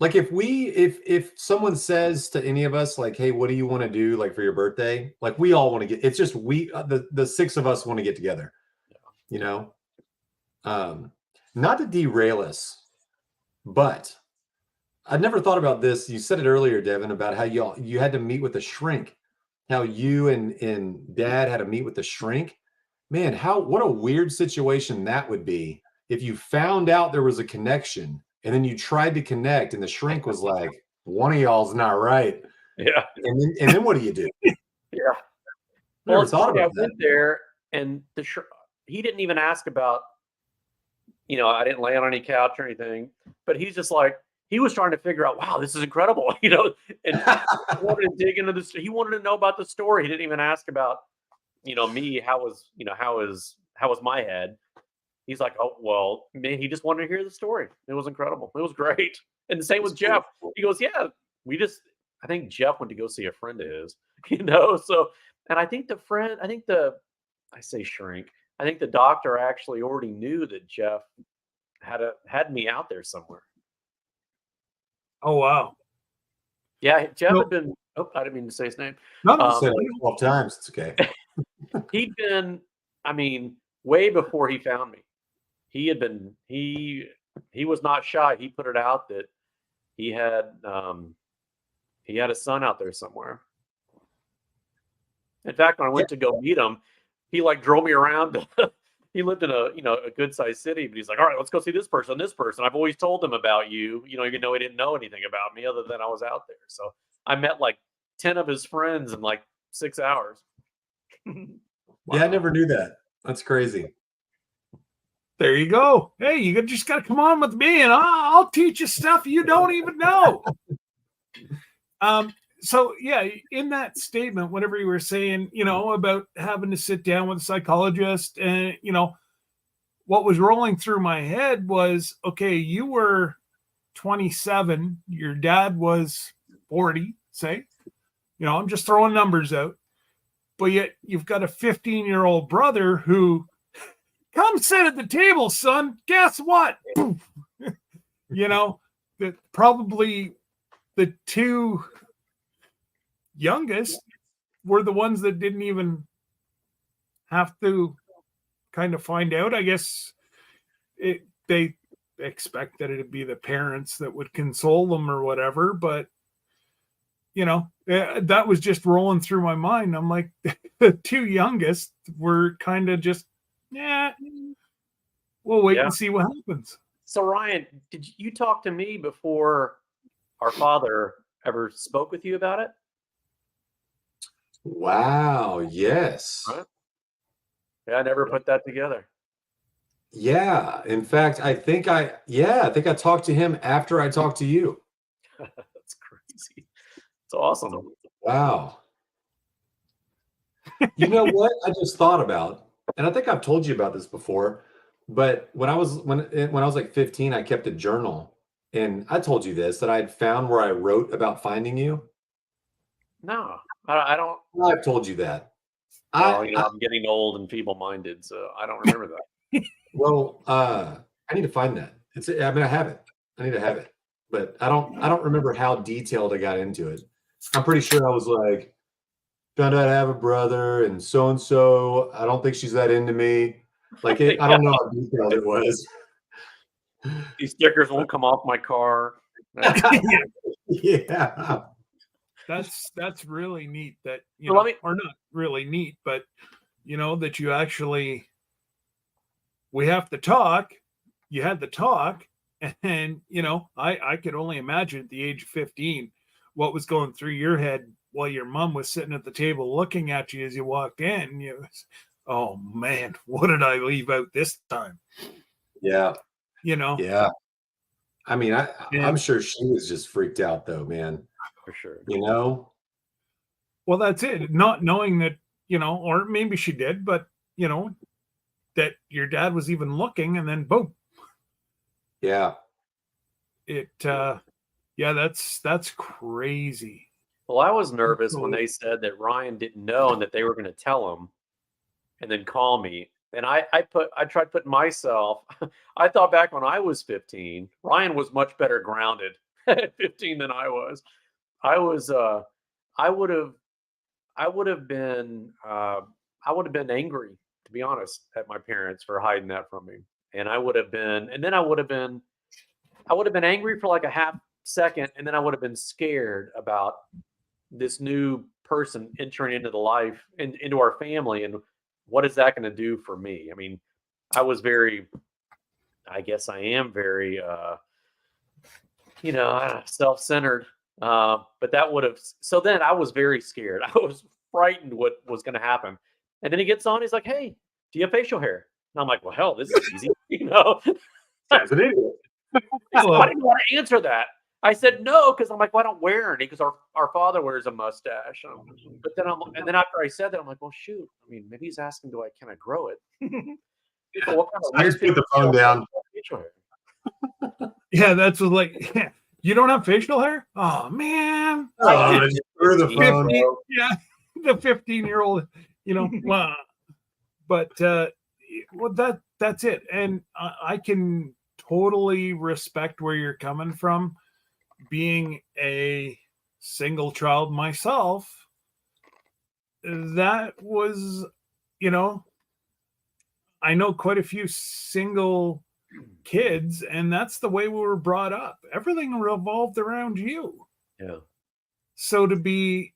Like if someone says to any of us like, "Hey, what do you want to do like for your birthday?" Like we all want to get. It's just the 6 of us want to get together. Yeah. Not to derail us, but I'd never thought about this. You said it earlier, Devin, about how you had to meet with a shrink. how you and Dad had to meet with the shrink. Man, what a weird situation that would be if you found out there was a connection and then you tried to connect and the shrink was like, one of y'all's not right. Yeah. And then what do you do? Yeah. Never Well, it's thought funny. I about that. went there, and he didn't even ask about, I didn't lay on any couch or anything, but he's just like, he was trying to figure out, wow, this is incredible, and he wanted to dig into this. He wanted to know about the story. He didn't even ask about, me. How was my head? He's like, oh, well, man, he just wanted to hear the story. It was incredible. It was great. And the same with Jeff. He goes, yeah, I think Jeff went to go see a friend of his, so, and I think I say shrink. I think the doctor actually already knew that Jeff had me out there somewhere. Oh, wow. Yeah, Jeff No. had been. Oh, I didn't mean to say his name. No, You said it like 12 times. It's okay. He'd been. I mean, way before he found me. He had been. He was not shy. He put it out that he had a son out there somewhere. In fact, when I went to go meet him, he like drove me around. He lived in a good sized city, but he's like, all right, let's go see this person, this person. I've always told him about you, even though he didn't know anything about me other than I was out there. So I met like 10 of his friends in like 6 hours. Yeah, I never knew that. That's crazy. There you go. Hey, you just got to come on with me, and I'll teach you stuff you don't even know. So yeah, in that statement, whatever you were saying, about having to sit down with a psychologist, and what was rolling through my head was, okay, you were 27, your dad was 40, say, I'm just throwing numbers out, but yet you've got a 15-year-old brother who, come sit at the table, son. Guess what? Probably the two youngest were the ones that didn't even have to kind of find out. I guess they expected it'd be the parents that would console them or whatever, but that was just rolling through my mind. I'm like, the two youngest were kind of just, yeah, we'll wait and see what happens. So Ryan, did you talk to me before our father ever spoke with you about it? Wow. Yes. Right. Yeah, I never put that together. Yeah. In fact, I think I talked to him after I talked to you. That's crazy. It's awesome. Wow. You know what I just thought about, and I think I've told you about this before, but when I was like 15, I kept a journal, and I told you this, that I had found where I wrote about finding you. No, I don't. Well, I've told you that. Well, I'm getting old and feeble-minded, so I don't remember that. Well, I need to find that. I have it. I need to have it, but I don't remember how detailed I got into it. I'm pretty sure I was like, found out I have a brother and so. I don't think she's that into me. Like, I don't know how detailed it was. These stickers won't come off my car. Yeah. That's really neat that, or not really neat, but that you actually, we have to talk. You had the talk, and I could only imagine at the age of 15 what was going through your head while your mom was sitting at the table looking at you as you walked in. Oh man, what did I leave out this time? Yeah. Yeah. I mean, I'm sure she was just freaked out though, man. For sure. Well, that's it. Not knowing that, or maybe she did, but that your dad was even looking, and then boom. Yeah. That's crazy. Well, I was nervous when they said that Ryan didn't know and that they were going to tell him and then call me. And I tried putting myself, I thought back when I was 15, Ryan was much better grounded at 15 than I was. I would have been angry, to be honest, at my parents for hiding that from me. And I would have been angry for like a half second, and then I would have been scared about this new person entering into the life into our family, and what is that going to do for me? I mean, I guess I am very, self-centered. But that would have. So then I was very scared. I was frightened what was going to happen. And then he gets on. He's like, "Hey, do you have facial hair?" And I'm like, "Well, hell, this is easy." As an idiot. He said, "I didn't want to answer that." I said no because I'm like, "Well, I don't wear any because our father wears a mustache." But then after I said that, I'm like, "Well, shoot. I mean, maybe he's asking, can I grow it?" So what kind of I just put the phone down. facial hair? Yeah, that's what, like, yeah, you don't have facial hair? Oh man. Oh, just threw the phone. 50, yeah, the 15-year-old, wow. But well, that's it. And I can totally respect where you're coming from. Being a single child myself, that was, I know quite a few single kids, and that's the way we were brought up. Everything revolved around you. Yeah. So to be,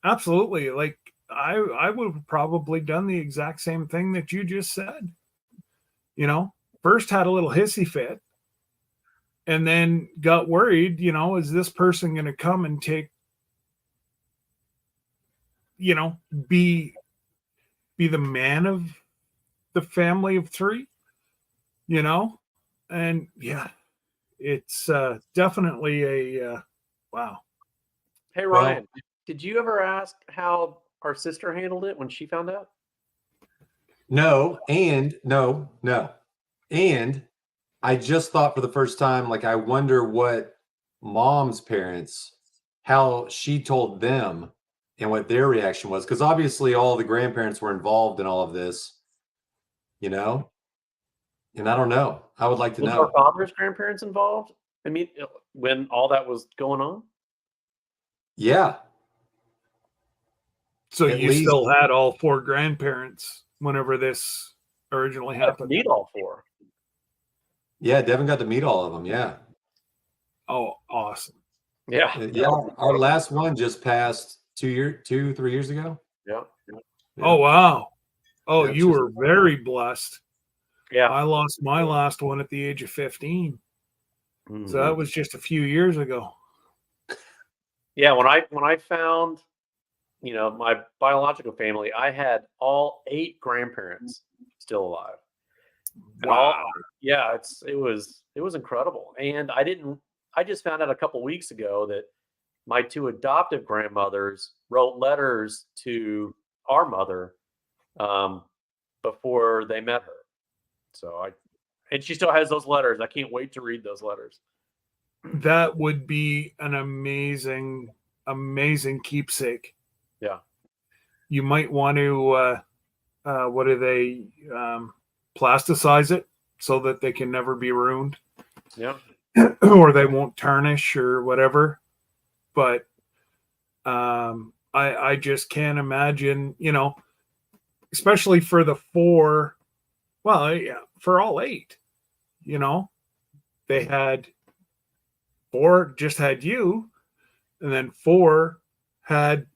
absolutely, like I would have probably done the exact same thing that you just said. First had a little hissy fit, and then got worried, is this person going to come and take, be the man of the family of three, and yeah, it's definitely a wow. Hey, Ryan, did you ever ask how our sister handled it when she found out? No. And I just thought for the first time, like, I wonder what mom's parents, how she told them and what their reaction was. Because obviously all the grandparents were involved in all of this, and I don't know. I would like to Was know. our father's grandparents involved? I mean, when all that was going on? Yeah. So At you least. still had all four grandparents whenever this originally happened? Meet all four. Yeah, Devin got to meet all of them. Yeah. Oh, awesome. Yeah. Yeah. Our last one just passed 3 years ago. Yeah. Oh, wow. Oh, Yeah, you were very blessed. Yeah. I lost my last one at the age of 15. Mhm. So that was just a few years ago. Yeah, when I found, my biological family, I had all 8 grandparents still alive. And Wow. it was incredible. And I just found out a couple weeks ago that my 2 adoptive grandmothers wrote letters to our mother before they met her. And she still has those letters. I can't wait to read those letters. That would be an amazing, amazing keepsake. Yeah. You might want to, what do they, plasticize it so that they can never be ruined. Yeah. Or they won't tarnish or whatever. But I just can't imagine, especially for the 4, well, yeah, for all 8, they had 4 just had you, and then 4 had,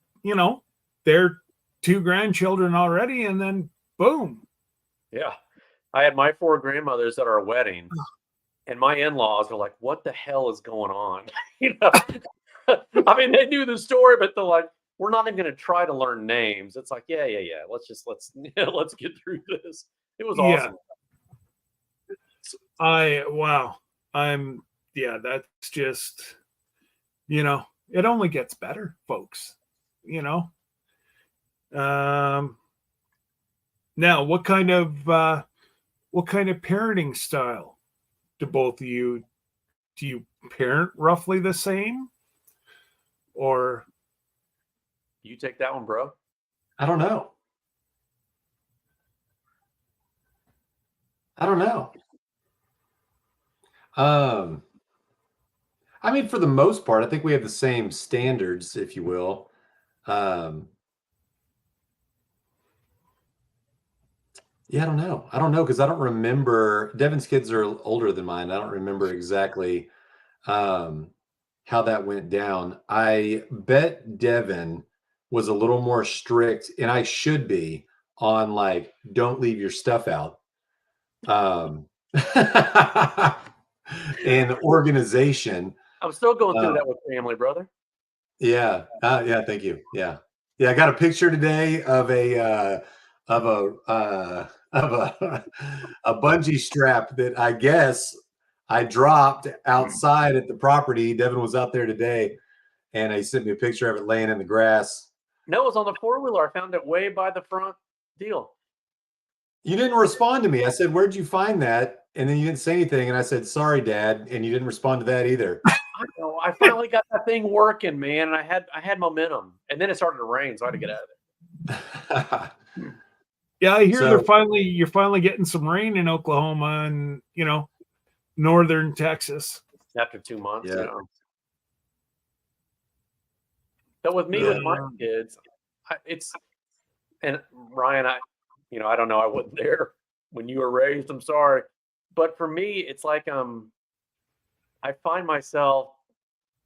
their 2 grandchildren already, and then boom. Yeah. I had my 4 grandmothers at our wedding, and my in-laws were like, "What the hell is going on?" I mean, they knew the story, but they're like, "We're not even going to try to learn names." It's like, yeah. Let's get through this. It was awesome. That's just, it only gets better, folks. Now, what kind of parenting style do both of you? Do you parent roughly the same, or You take that one, bro? I don't know. I mean, for the most part, I think we have the same standards, if you will. Yeah, I don't know because I don't remember. Devin's kids are older than mine. I don't remember exactly how that went down. I bet Devon was a little more strict, and I should be, on like, don't leave your stuff out. And organization. I'm still going through that with family, brother. Yeah. Yeah. Thank you. Yeah. Yeah. I got a picture today of a a bungee strap that I guess I dropped outside at the property. Devin was out there today, and he sent me a picture of it laying in the grass. No, it was on the 4-wheeler. I found it way by the front deal. You didn't respond to me. I said, "Where'd you find that?" And then you didn't say anything. And I said, "Sorry, Dad," and you didn't respond to that either. I know. I finally got that thing working, man, and I had momentum. And then it started to rain, so I had to get out of it. Yeah, I hear So- you're finally getting some rain in Oklahoma and northern Texas. After 2 months, Yeah. you know. But with me, with my kids, and Ryan, I don't know, I wasn't there when you were raised. I'm sorry, but for me, it's like I find myself.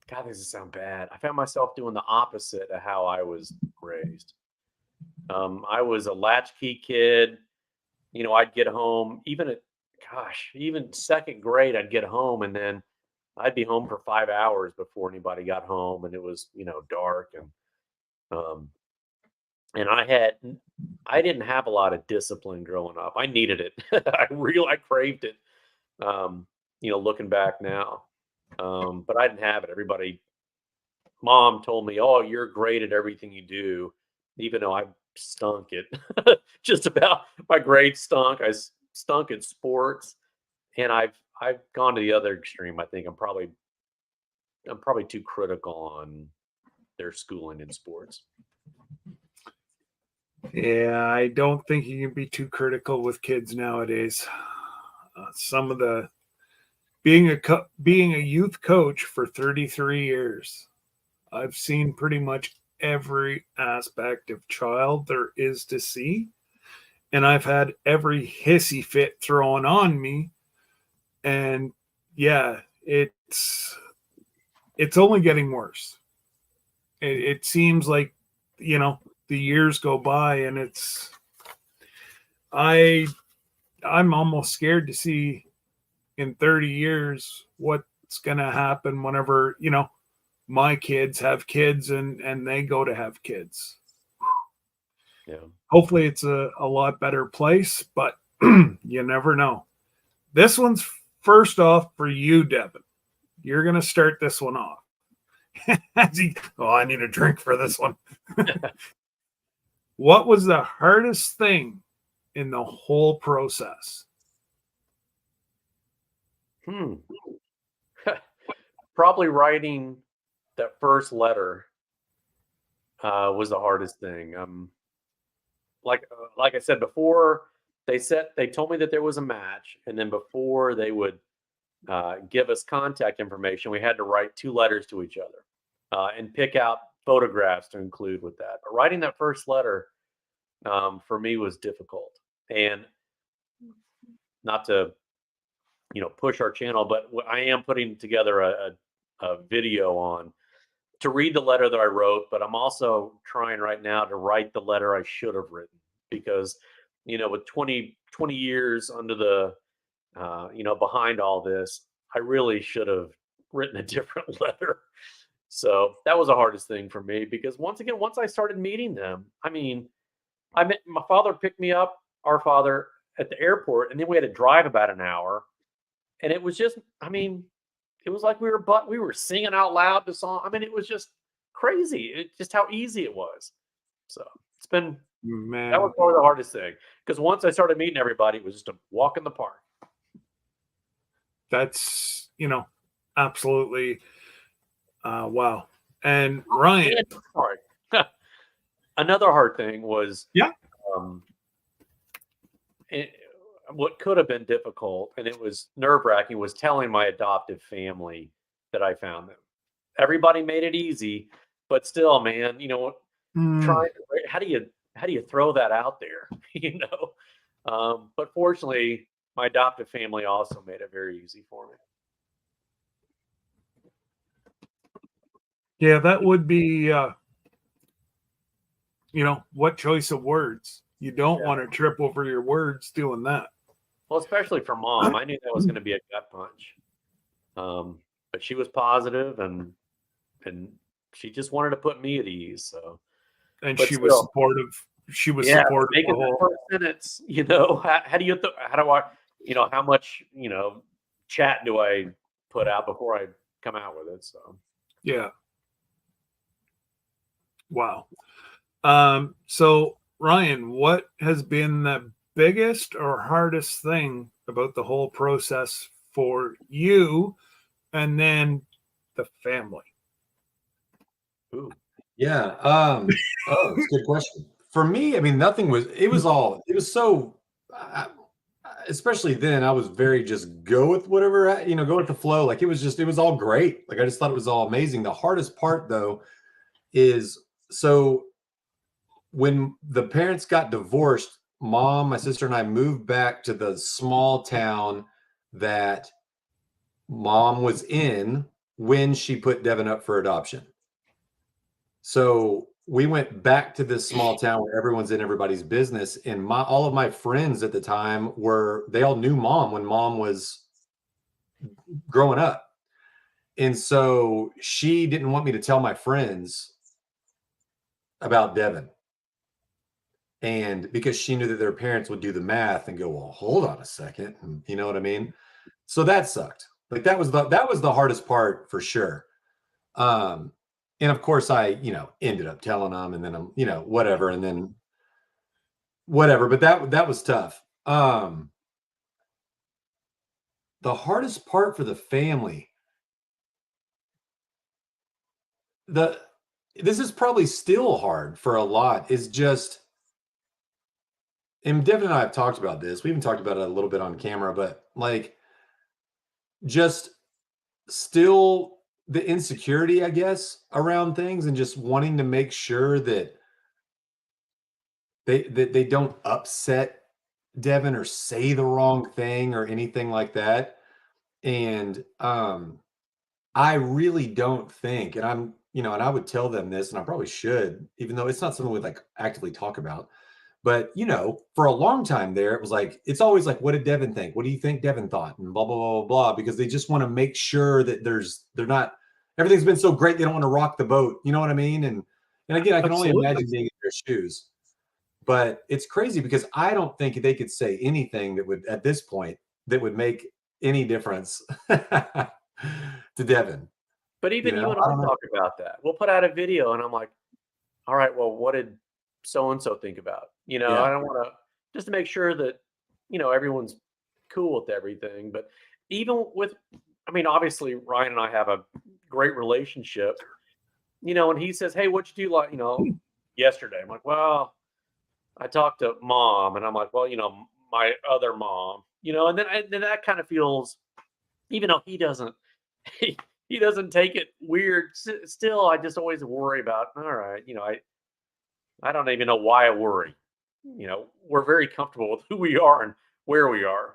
God, this does sound bad. I found myself doing the opposite of how I was raised. I was a latchkey kid. I'd get home, even second grade, I'd get home and then I'd be home for 5 hours before anybody got home. And it was, dark. And I didn't have a lot of discipline growing up. I needed it. I craved it. Looking back now. But I didn't have it. Mom told me, "Oh, you're great at everything you do," even though I stunk at just about my grades stunk. I stunk at sports, and I've gone to the other extreme. I think I'm probably too critical on their schooling in sports. Yeah, I don't think you can be too critical with kids nowadays. Some of the being a youth coach for 33 years, I've seen pretty much every aspect of child there is to see, and I've had every hissy fit thrown on me. And yeah, it's only getting worse. It seems like the years go by, and I'm almost scared to see in 30 years what's gonna happen whenever my kids have kids and they go to have kids. Yeah. Hopefully it's a lot better place, but you never know. This one's first off for you, Devin. You're gonna start this one off. I need a drink for this one. What was the hardest thing in the whole process? Probably writing that first letter was the hardest thing. Like I said before, they told me that there was a match, and then before they would give us contact information, we had to write 2 letters to each other and pick out photographs to include with that. But writing that first letter for me was difficult, and not to push our channel, but I am putting together a video on to read the letter that I wrote, but I'm also trying right now to write the letter I should have written, because with 20 years under the behind all this, I really should have written a different letter. So that was the hardest thing for me, because once I started meeting them, my father picked me up, our father, at the airport, and then we had to drive about an hour. And it was just, it was like we were singing out loud the song. It was just crazy. Just how easy it was. So it's been, Man, that was probably the hardest thing. Because once I started meeting everybody, it was just a walk in the park. that's absolutely wow. And Ryan, Sorry. Another hard thing was, Yeah. What could have been difficult, and it was nerve-wracking, was telling my adoptive family that I found them. Everybody made it easy, but still, man, how do you throw that out there? But fortunately, my adoptive family also made it very easy for me. Yeah, that would be, what choice of words? You don't want to trip over your words doing that. Well, especially for mom, I knew that was going to be a gut punch. But she was positive and she just wanted to put me at ease. So, And but she was still, supportive. She was yeah, supportive making the that whole. first sentence, how do you, how do I, how much, chat do I put out before I come out with it? So, Yeah. Wow. So Ryan, what has been the biggest or hardest thing about the whole process for you and then the family? ooh, Yeah. Oh, it's a good question. For me, I mean, nothing was. It was so. Especially then, I was very just go with whatever, go with the flow. Like it was all great. Like I just thought it was all amazing. The hardest part though is so when the parents got divorced, mom, my sister, and I moved back to the small town that mom was in when she put Devon up for adoption. So we went back to this small town where everyone's in everybody's business. And all of my friends at the time they all knew mom when mom was growing up. And so she didn't want me to tell my friends about Devon. And because she knew that their parents would do the math and go, well, hold on a second. And you know what I mean? So that sucked. Like that was the hardest part for sure. And of course I, ended up telling them and then I'm, whatever. And then whatever, but that was tough. The hardest part for the family, this is probably still hard for a lot, is just, and Devin and I have talked about this. We even talked about it a little bit on camera, but like just still the insecurity, I guess, around things and just wanting to make sure that they don't upset Devin or say the wrong thing or anything like that. And I really don't think, and and I would tell them this, and I probably should, even though it's not something we like actively talk about. But for a long time there, it was like it's always like, what did Devin think? What do you think Devin thought? And blah blah blah blah blah, because they just want to make sure that they're not everything's been so great they don't want to rock the boat. You know what I mean? And again, I can only Absolutely. imagine being in their shoes. But it's crazy because I don't think they could say anything that would, at this point, that would make any difference to Devin. but even you and I talk about that. We'll put out a video, and I'm like, all right, well, what did so and so think about? Yeah. I don't want to just to make sure that everyone's cool with everything. But even with, I mean, obviously Ryan and I have a great relationship. And he says, "Hey, what'd you do like yesterday?" I'm like, "Well, I talked to mom," and I'm like, "Well, my other mom," and then that kind of feels, even though he doesn't, he doesn't take it weird. Still, I just always worry about. All right, I don't even know why I worry. We're very comfortable with who we are and where we are.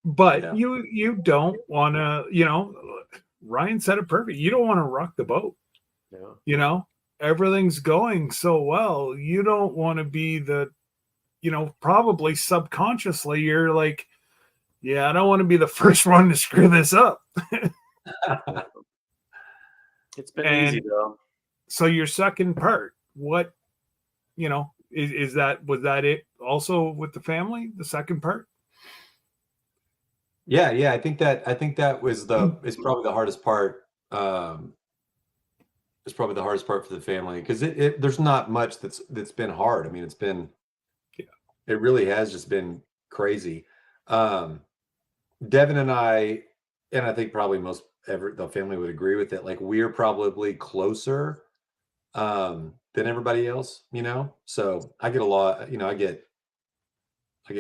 But Yeah. you don't want to, Ryan said it perfect. You don't want to rock the boat. Yeah. Everything's going so well. You don't want to be the, probably subconsciously you're like, yeah, I don't want to be the first one to screw this up. It's been easy though. So your second part, what, was that it also with the family, the second part? Yeah. I think that is probably the hardest part. It's probably the hardest part for the family because there's not much that's been hard. I mean, it really has just been crazy. Devin and I think probably the family would agree with it. Like we're probably closer than everybody else, So I get a lot, I get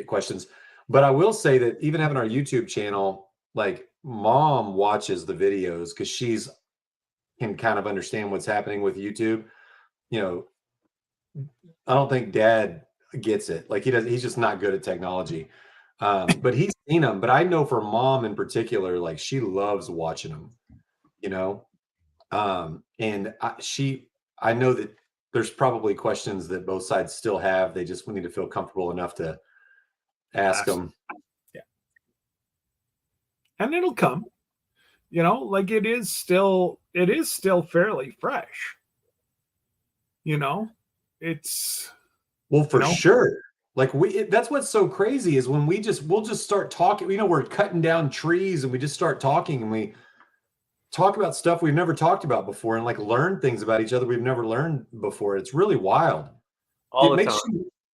questions. But I will say that even having our YouTube channel, like mom watches the videos because she's can kind of understand what's happening with YouTube. I don't think dad gets it. Like he's just not good at technology. But he's seen them. But I know for mom in particular, like she loves watching them, And I know that there's probably questions that both sides still have. They just need to feel comfortable enough to ask them. Yeah. And it'll come, like it is still fairly fresh. It's well, for sure. Like that's what's so crazy is when we'll just start talking, we're cutting down trees and we just start talking and we talk about stuff we've never talked about before and like learn things about each other we've never learned before. It's really wild.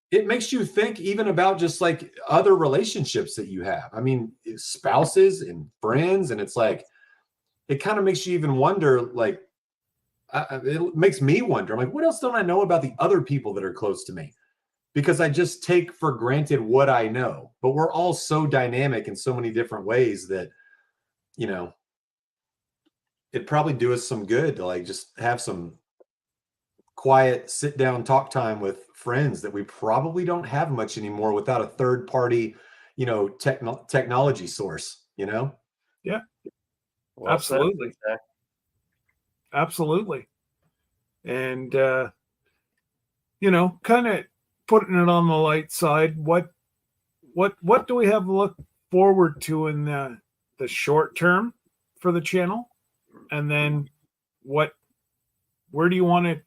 It makes you think even about just like other relationships that you have. I mean, spouses and friends, and it's like it kind of makes you even wonder. Like, it makes me wonder. I'm like, what else don't I know about the other people that are close to me? Because I just take for granted what I know. But we're all so dynamic in so many different ways that, it'd probably do us some good to like just have some quiet sit down talk time with friends that we probably don't have much anymore without a third party, technology source, Yeah. Well Absolutely. said. Absolutely. And, kind of putting it on the light side, what do we have to look forward to in the short term for the channel? And then where do you want to,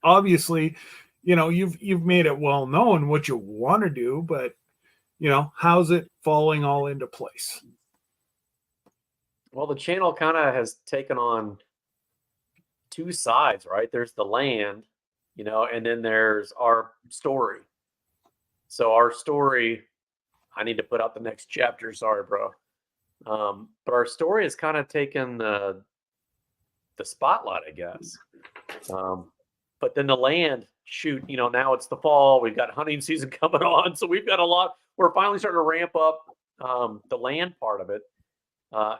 obviously, you've made it well known what you want to do, but how's it falling all into place? Well, the channel kind of has taken on two sides, right? There's the land, and then there's our story. So our story, I need to put out the next chapter. Sorry, bro. But our story has kind of taken the spotlight, I guess. But then the land, shoot, now it's the fall. We've got hunting season coming on, so we've got a lot. We're finally starting to ramp up the land part of it,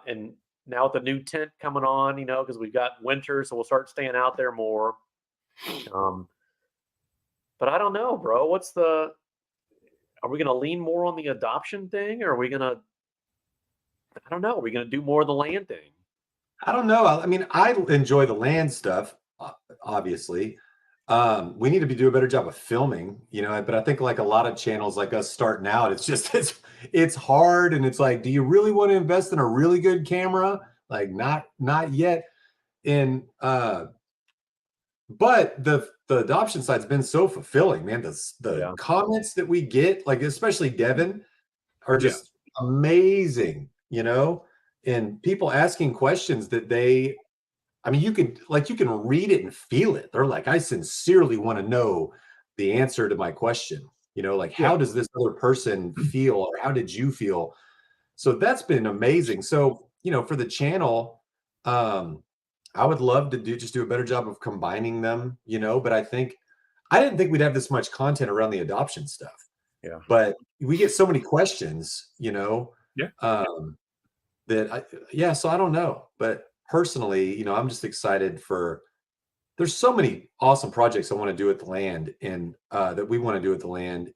and now with the new tent coming on, because we've got winter, so we'll start staying out there more. But I don't know, bro. Are we going to lean more on the adoption thing, or are we going to? I don't know. Are we going to do more of the land thing? I don't know. I mean, I enjoy the land stuff, obviously. We need to do a better job of filming, but I think like a lot of channels like us starting out, it's just, it's hard. And it's like, do you really want to invest in a really good camera? Like not yet. And, but the adoption side's been so fulfilling, man. The comments that we get, like, especially Devon, are just amazing, and people asking questions that you can read it and feel it. They're like, I sincerely want to know the answer to my question. How does this other person feel, or how did you feel? So that's been amazing. So, for the channel, I would love to do a better job of combining them, but I didn't think we'd have this much content around the adoption stuff. Yeah. But we get so many questions, so I don't know. But personally, I'm just excited there's so many awesome projects I want to do at the land and that we want to do at the land.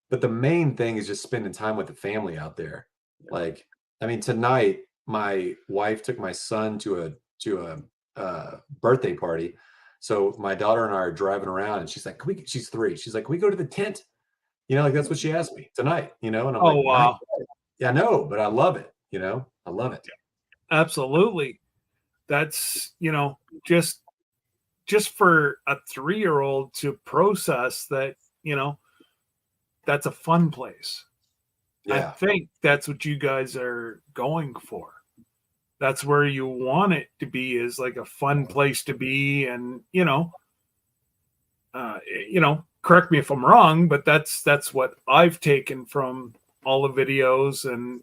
But the main thing is just spending time with the family out there. Like, tonight my wife took my son to a birthday party. So my daughter and I are driving around and she's like, she's 3. She's like, can we go to the tent? That's what she asked me tonight, and I'm like, wow. Yeah, I know, but I love it. I love it. Absolutely. That's, just for a 3-year-old to process that, that's a fun place. Yeah. I think that's what you guys are going for. That's where you want it to be, is like a fun place to be. And, correct me if I'm wrong, but that's what I've taken from all the videos and,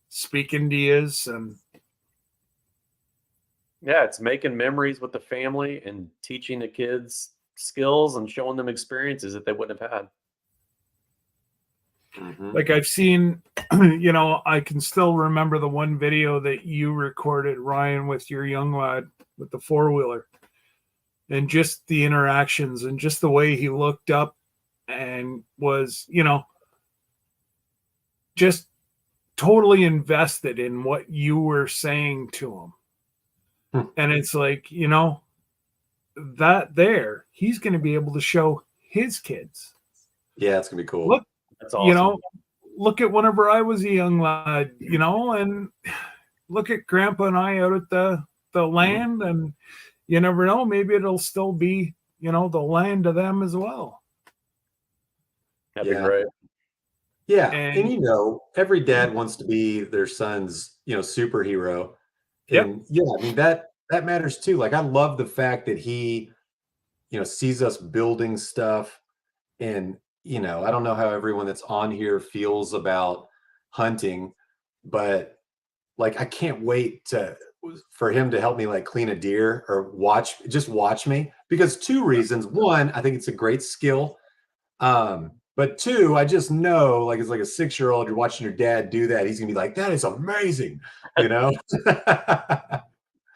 speaking to you. And yeah, it's making memories with the family and teaching the kids skills and showing them experiences that they wouldn't have had. Mm-hmm. Like I've seen, I can still remember the one video that you recorded, Ryan, with your young lad with the 4-wheeler, and just the interactions and just the way he looked up and was, just totally invested in what you were saying to him. And it's like, that there, he's going to be able to show his kids. Yeah, it's gonna be cool. Look, That's awesome. Look at whenever I was a young lad, and look at Grandpa and I out at the land, and you never know, maybe it'll still be, the land of them as well. That'd be great. Yeah, And and every dad wants to be their son's, superhero. And Yep. I mean that matters too. Like I love the fact that he, sees us building stuff. And, I don't know how everyone that's on here feels about hunting, but like I can't wait for him to help me like clean a deer or watch me, because two reasons. One, I think it's a great skill. But two, I just know, like, it's like a 6-year-old, you're watching your dad do that. He's gonna be like, that is amazing,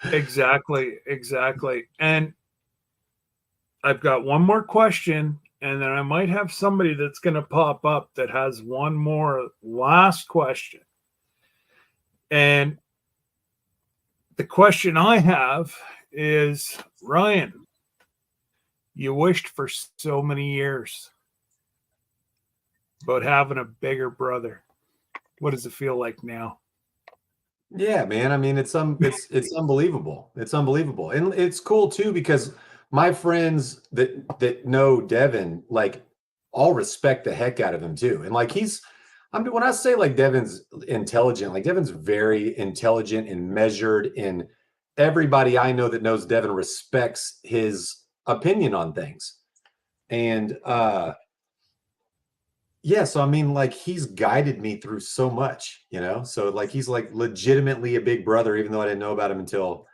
Exactly. And I've got one more question, and then I might have somebody that's going to pop up that has one more last question. And the question I have is, Ryan, you wished for so many years about having a bigger brother. What does it feel like now? Yeah, man. I mean, it's unbelievable. It's unbelievable. And it's cool too, because my friends that know Devon, like, all respect the heck out of him too. And like when I say like Devon's intelligent, like Devon's very intelligent and measured, and everybody I know that knows Devon respects his opinion on things. And yeah, so I mean, like, he's guided me through so much, so like he's like legitimately a big brother, even though I didn't know about him until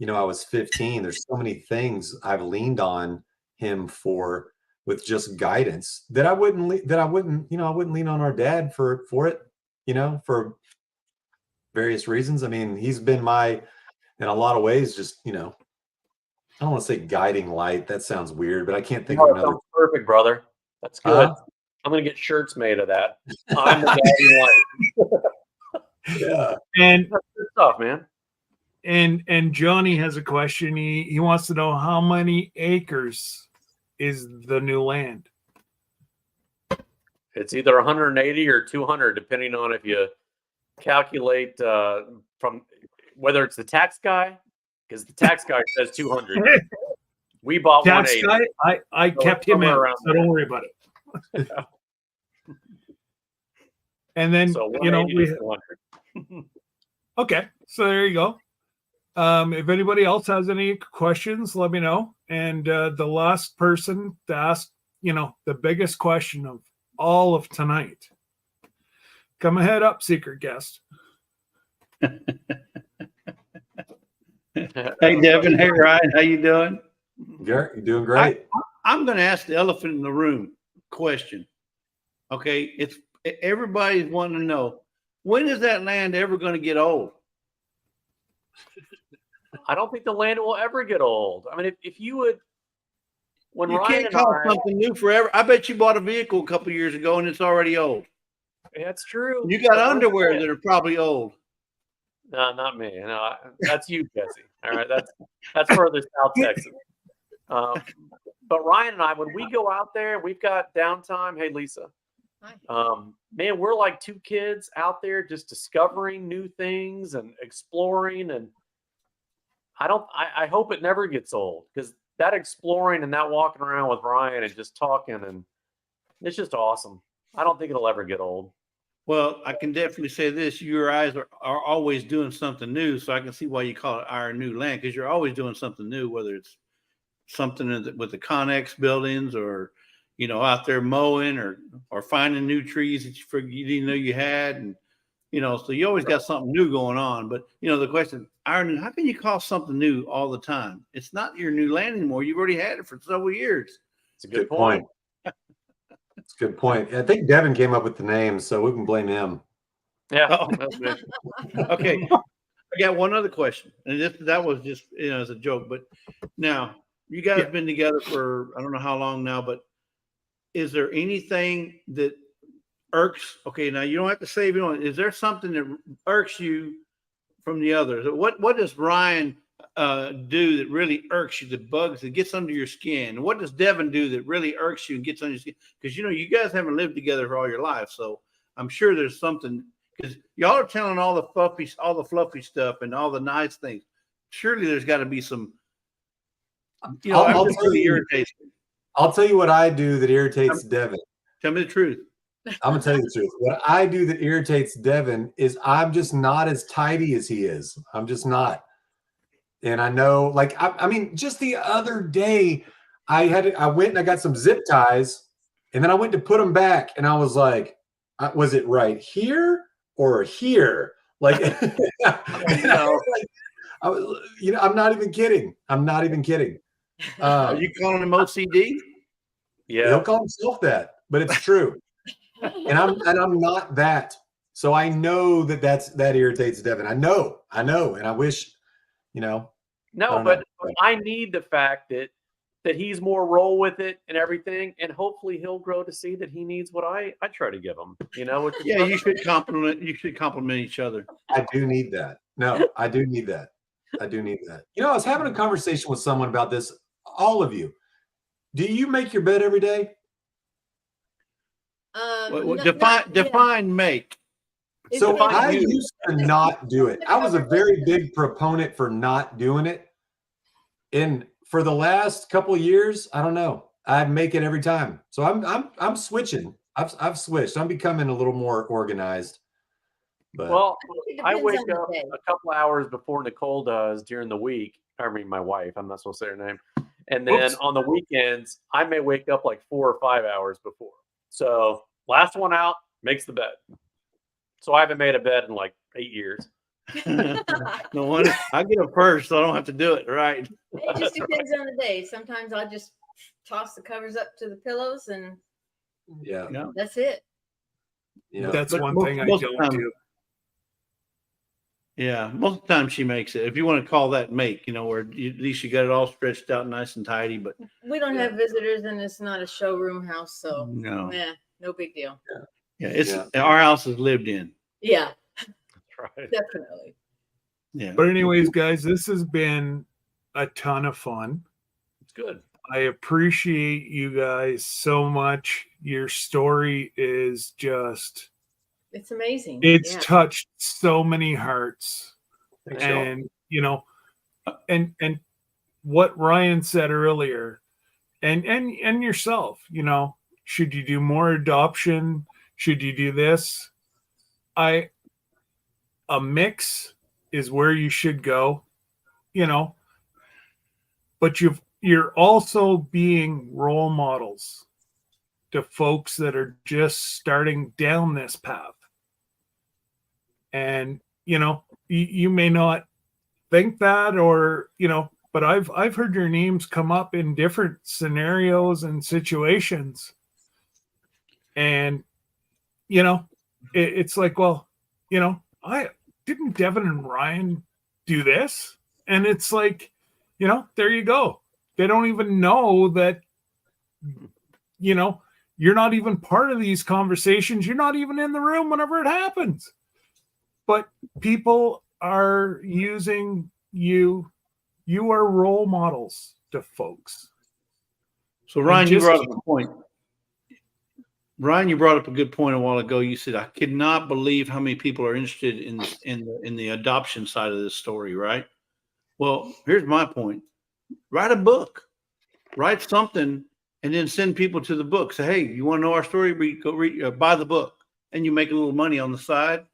I was 15. There's so many things I've leaned on him for, with just guidance, that I wouldn't lean on our dad for it, for various reasons. I mean, he's been in a lot of ways, just, I don't want to say guiding light. That sounds weird, but I can't think of That another. sounds perfect, brother. That's good. I'm gonna get shirts made of that. I'm the guiding light. Yeah. And that's good stuff, man. And Johnny has a question. He wants to know, how many acres is the new land? It's either 180 or 200, depending on if you calculate from whether it's the tax guy, because the tax guy says 200. We bought Tax 180. guy, I kept him out, so don't worry about it. And then, So okay, so there you go. If anybody else has any questions, let me know. And the last person to ask, the biggest question of all of tonight. Come ahead up, secret guest. Hey, Devon. Hey, Ryan. How you doing? Garrett, you're doing great. I'm going to ask the elephant in the room question. Okay, it's everybody's wanting to know, when is that land ever going to get old? I don't think the land will ever get old. I mean, if you would, when you Ryan can't call something new forever. I bet you bought a vehicle a couple years ago and it's already old. That's true. You got underwear that are probably old. No, not me. No, that's you, Jesse. All right, that's further South Texas. But Ryan and I, when we go out there, we've got downtime. Hey, Lisa. Hi. Man, we're like two kids out there just discovering new things and exploring. And I hope it never gets old, because that exploring and that walking around with Ryan and just talking, and it's just awesome. I don't think it'll ever get old. Well, I can definitely say this. Your eyes are always doing something new. So I can see why you call it our new land, because you're always doing something new, whether it's something with the Connex buildings, or, out there mowing or finding new trees that you didn't know you had. And, so you always got something new going on. But, the question, how can you call something new all the time? It's not your new land anymore. You've already had it for several years. It's a good point. It's a good point. I think Devon came up with the name, so we can blame him. Yeah. Oh. Okay. I got one other question. And that was just, as a joke. But now, you guys have been together for, I don't know how long now, but is there anything that irks? Okay, now you don't have to say if you don't. Is there something that irks you from the others? What does Ryan, do that really irks you, that bugs, that gets under your skin? What does Devon do that really irks you and gets under your skin? Because you guys haven't lived together for all your life, so I'm sure there's something. Because y'all are telling all the fluffy stuff and all the nice things. Surely there's got to be some. I'll tell you what I do that irritates Devon. Tell me the truth. I'm gonna tell you the truth. What I do that irritates Devon is I'm just not as tidy as he is. I'm just not. And I know, like, I mean, just the other day, I went and I got some zip ties, and then I went to put them back, and I was like, was it right here or here? Like, I'm not even kidding. I'm not even kidding. Are you calling him OCD? Yeah. He'll call himself that, but it's true. And I'm not that. So I know that irritates Devon. I know, and I wish, No, but I need the fact that he's more roll with it and everything, and hopefully he'll grow to see that he needs what I try to give him. Yeah, you should compliment each other. I do need that. No, I do need that. I was having a conversation with someone about this. All of you, do you make your bed every day? Define make. So I used to not do it. I was a very big proponent for not doing it. And for the last couple of years, I don't know, I make it every time. So I'm switching. I've switched. I'm becoming a little more organized. But well, I wake up a couple hours before Nicole does during the week. I mean, my wife. I'm not supposed to say her name. And then on the weekends, I may wake up like 4 or 5 hours before. So last one out makes the bed. So I haven't made a bed in like 8 years. No wonder. I get up first, so I don't have to do it. Right. It just depends on the day. Sometimes I just toss the covers up to the pillows and that's it. Yeah, that's one thing I don't do. Yeah, most of the time she makes it. If you want to call that make, where at least you got it all stretched out nice and tidy. But we don't have visitors, and it's not a showroom house, so no big deal. Our house is lived in. Yeah, that's right. Definitely. Yeah. But anyways, guys, this has been a ton of fun. It's good. I appreciate you guys so much. Your story is just. It's amazing. It's touched so many hearts. And, and what Ryan said earlier, and yourself, should you do more adoption? Should you do this? A mix is where you should go, but you're also being role models to folks that are just starting down this path. And, you may not think that or, but I've heard your names come up in different scenarios and situations. And, it's like, well, I didn't Devon and Ryan do this. And it's like, there you go. They don't even know that, you're not even part of these conversations. You're not even in the room whenever it happens. But people are using you. You are role models to folks. So Ryan, you brought up a point. Ryan, you brought up a good point a while ago. You said, I could not believe how many people are interested in the adoption side of this story, right? Well, here's my point. Write a book. Write something and then send people to the book. Say, hey, you want to know our story? Buy the book. And you make a little money on the side.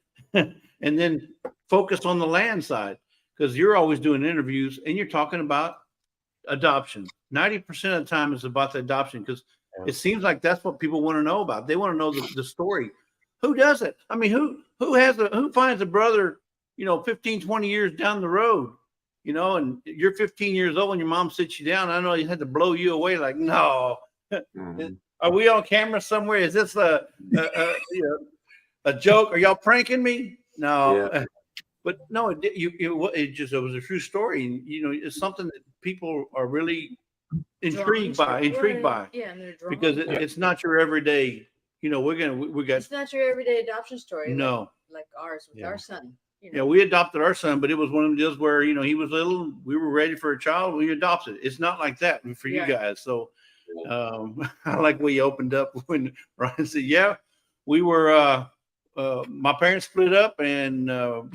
And then focus on the land side, because you're always doing interviews and you're talking about adoption. 90% of the time is about the adoption, because it seems like that's what people want to know about. They want to know the story. Who does it? I mean, who finds a brother, 15, 20 years down the road, and you're 15 years old and your mom sits you down. I know you had to blow you away. Like, no, are we on camera somewhere? Is this a joke? Are y'all pranking me? No, but no, it was a true story, and it's something that people are really intrigued by. Yeah, and they're drawn. Because it's not your everyday. We got. It's not your everyday adoption story. No, like ours with our son. You Yeah, know, we adopted our son, but it was one of them deals where, he was little, we were ready for a child, we adopted. It's not like that for you Yeah. guys. So I like the way you opened up when Ryan said, yeah, we were my parents split up and how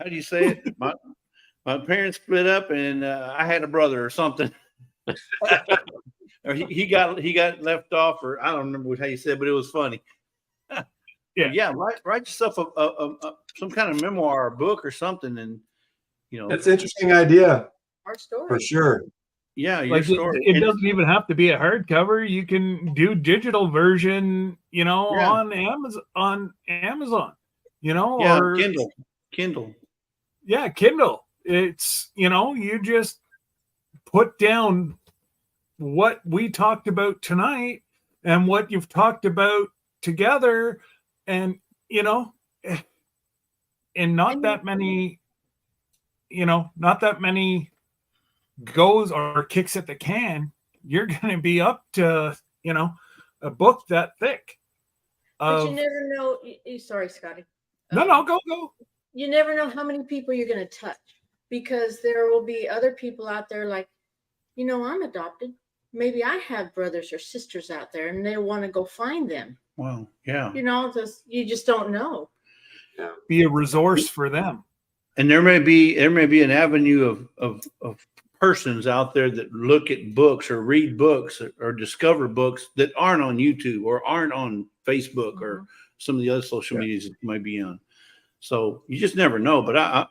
do you say it? My parents split up and I had a brother or something. Or he got left off, or I don't remember how you said, but it was funny. Yeah. Yeah, write yourself some kind of memoir or book or something, and It's an interesting idea our story. for sure. yeah, your Like story. it doesn't even have to be a hardcover. You can do digital version, Yeah. on Amazon, Yeah, or Kindle. yeah, Kindle. It's, you just put down what we talked about tonight and what you've talked about together, and and not that many goes or kicks at the can, you're going to be up to a book that thick. But you never know. Sorry, Scotty. No, go. You never know how many people you're going to touch, because there will be other people out there like, I'm adopted. Maybe I have brothers or sisters out there and they want to go find them. Wow. Yeah. You just don't know. Be a resource for them. And there may be an avenue of persons out there that look at books or read books or discover books that aren't on YouTube or aren't on Facebook or some of the other social medias that you might be on. So you just never know. But I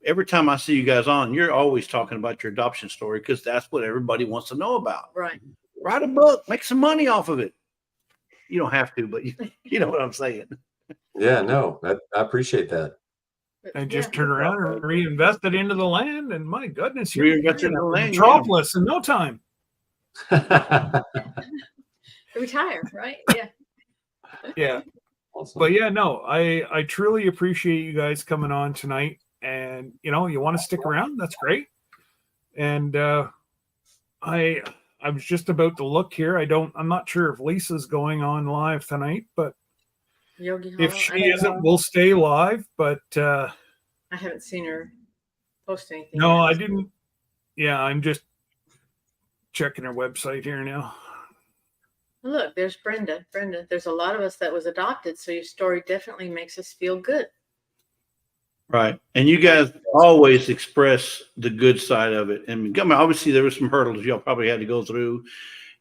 every time I see you guys on, you're always talking about your adoption story, because that's what everybody wants to know about. Right. Write a book, make some money off of it. You don't have to, but you know what I'm saying. Yeah, no, I appreciate that. And just turn around and reinvest it into the land, and my goodness, you're Reinvest it into the land, metropolis in no time. Retire, right? Yeah. Yeah. Awesome. But yeah, no, I truly appreciate you guys coming on tonight, and you want to stick around, that's great. And I was just about to look here. I'm not sure if Lisa's going on live tonight, but Yogi if Hollow, she isn't, we'll stay live. But I haven't seen her post anything. no, yet. I didn't. Yeah, I'm just checking her website here now. Look, there's Brenda. Brenda, there's a lot of us that was adopted, so your story definitely makes us feel good. Right. And you guys always express the good side of it. And obviously there were some hurdles y'all probably had to go through.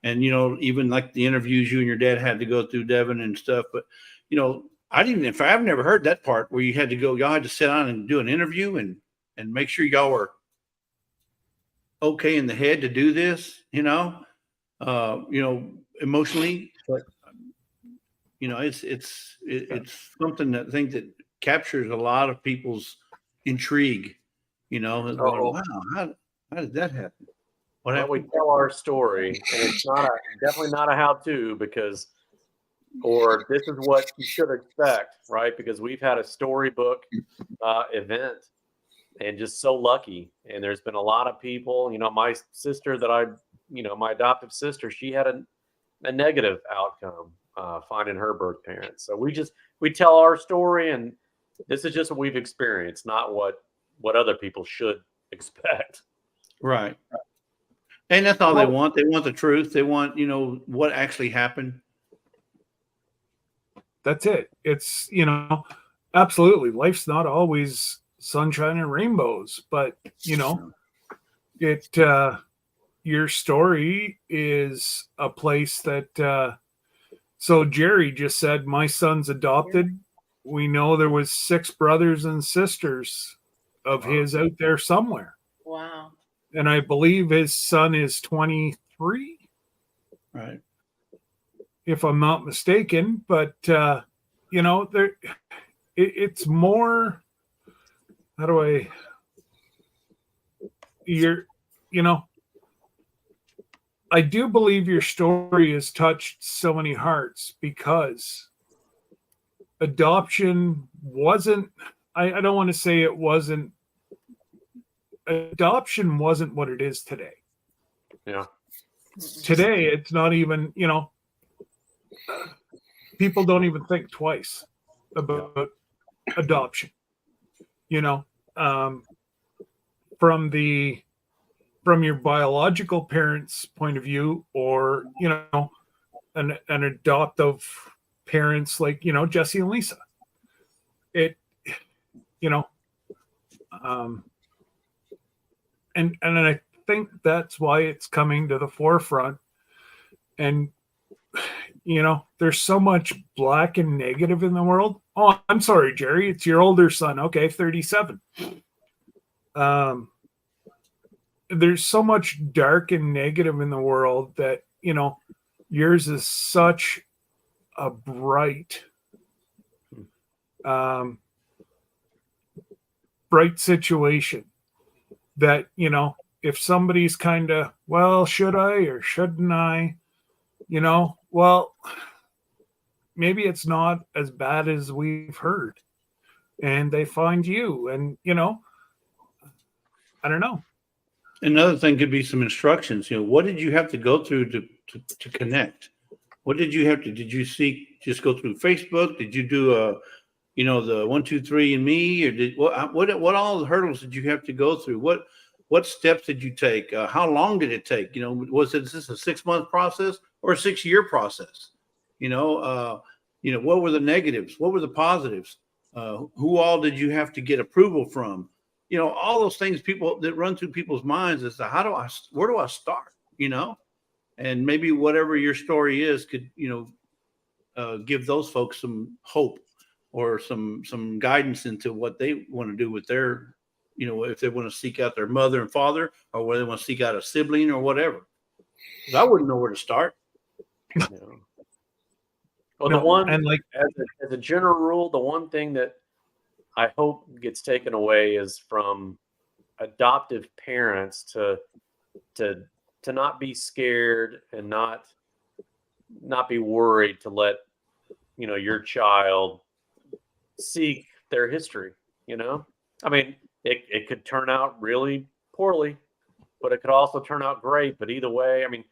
And, even like the interviews you and your dad had to go through, Devon, and stuff. But, I've never heard that part where y'all had to sit down and do an interview and make sure y'all were okay in the head to do this, emotionally. But, it's something that I think that captures a lot of people's intrigue, going, wow, how did that happen? We tell our story, and it's definitely not a how-to, or this is what you should expect, right? Because we've had a storybook event, and just so lucky. And there's been a lot of people, my sister my adoptive sister, she had a negative outcome finding her birth parents. So we tell our story, and this is just what we've experienced, not what other people should expect. Right. And that's all they want. They want the truth. They want, what actually happened. That's it. It's, absolutely. Life's not always sunshine and rainbows, but, your story is a place that, so Jerry just said, my son's adopted. We know there was 6 brothers and sisters of his out there somewhere. Wow. And I believe his son is 23. Right. If I'm not mistaken, but it's more, how do I, I do believe your story has touched so many hearts, because adoption wasn't, I don't want to say it wasn't, adoption wasn't what it is today. Yeah. Today, it's not even, people don't even think twice about adoption. you know, from your biological parents' point of view, or, you know, an adoptive parents like, you know, Jesse and Lisa. It, you know, and I think that's why it's coming to the forefront. And, you know, there's so much black and negative in the world. Oh, I'm sorry, Jerry, it's your older son. Okay, 37. There's so much dark and negative in the world that, you know, yours is such a bright situation that, you know, if somebody's kind of, well, should I or shouldn't I, you know, well, maybe it's not as bad as we've heard, and they find you, and, you know, I don't know. Another thing could be some instructions. You know, what did you have to go through to connect? What did you have to? Did you just go through Facebook? Did you do you know, the 1, 2, 3 and me, or did what all the hurdles did you have to go through? What steps did you take? How long did it take? You know, is this a 6-month process or a 6-year process? You know, what were the negatives? What were the positives? Who all did you have to get approval from? You know, all those things that run through people's minds is where do I start? You know, and maybe whatever your story is could, you know, give those folks some hope or some guidance into what they want to do with their, you know, if they want to seek out their mother and father, or whether they want to seek out a sibling or whatever. 'Cause I wouldn't know where to start. You know? Well, No, the one, and like, as a general rule, the one thing that I hope gets taken away is from adoptive parents to not be scared and not be worried to let, you know, your child seek their history. You know, I mean, it could turn out really poorly, but it could also turn out great. But either way, I mean,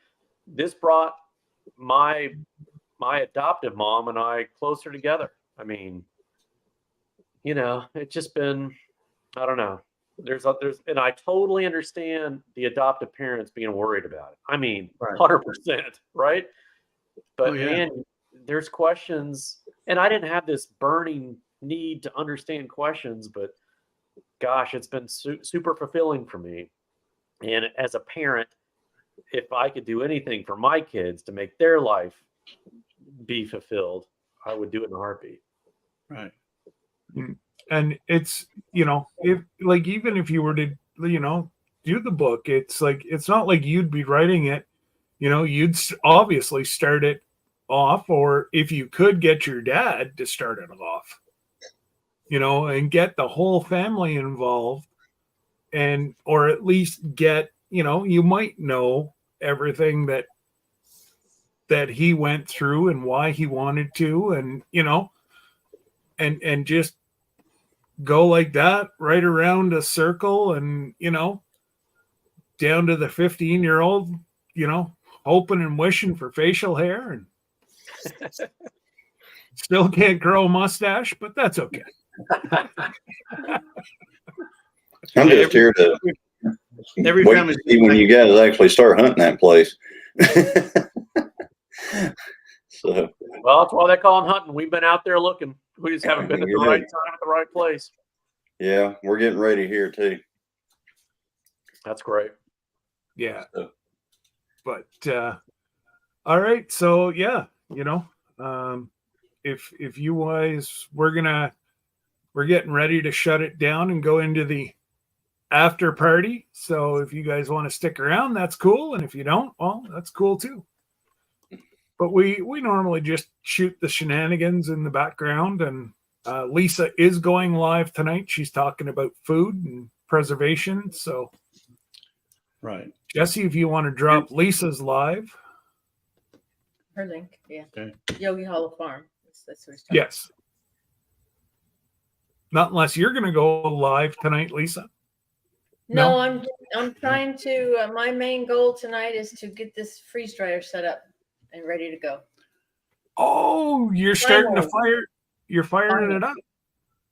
this brought my adoptive mom and I closer together. I mean, you know, it's just been, I don't know. And I totally understand the adoptive parents being worried about it. I mean, Right. 100%, right? But Oh, yeah. man, there's questions, and I didn't have this burning need to understand questions, but gosh, it's been super fulfilling for me. And as a parent, if I could do anything for my kids to make their life be fulfilled, I would do it in a heartbeat. Right. and it's, you know, if like, even if you were to, you know, do the book, it's like, it's not like you'd be writing it, you know, you'd obviously start it off, or if you could get your dad to start it off, you know, and get the whole family involved, and or at least get, you know, you might know everything that he went through and why he wanted to, and, you know, and just go like that right around a circle, and, you know, down to the 15-year-old, you know, hoping and wishing for facial hair, and still can't grow a mustache, but that's okay. I'm just here to Every wait family to see when you guys actually start hunting that place. So, Well, that's why they call them hunting. We've been out there looking. We just haven't been at the Good. right time at the right place. yeah, we're getting ready here too. That's great. Yeah. So, But all right, so yeah, you know, if you guys, we're getting ready to shut it down and go into the after party. So if you guys want to stick around, that's cool, and if you don't, well, that's cool too. But we normally just shoot the shenanigans in the background, and Lisa is going live tonight. She's talking about food and preservation. So right. Jesse, if you want to drop Lisa's live. Her link, yeah. Okay. Yogi Hollow Farm. That's what he's talking Yes. Not unless you're going to go live tonight, Lisa. No, No? I'm trying to. My main goal tonight is to get this freeze dryer set up and ready to go. Oh, you're starting to Finally. fire. You're firing it up.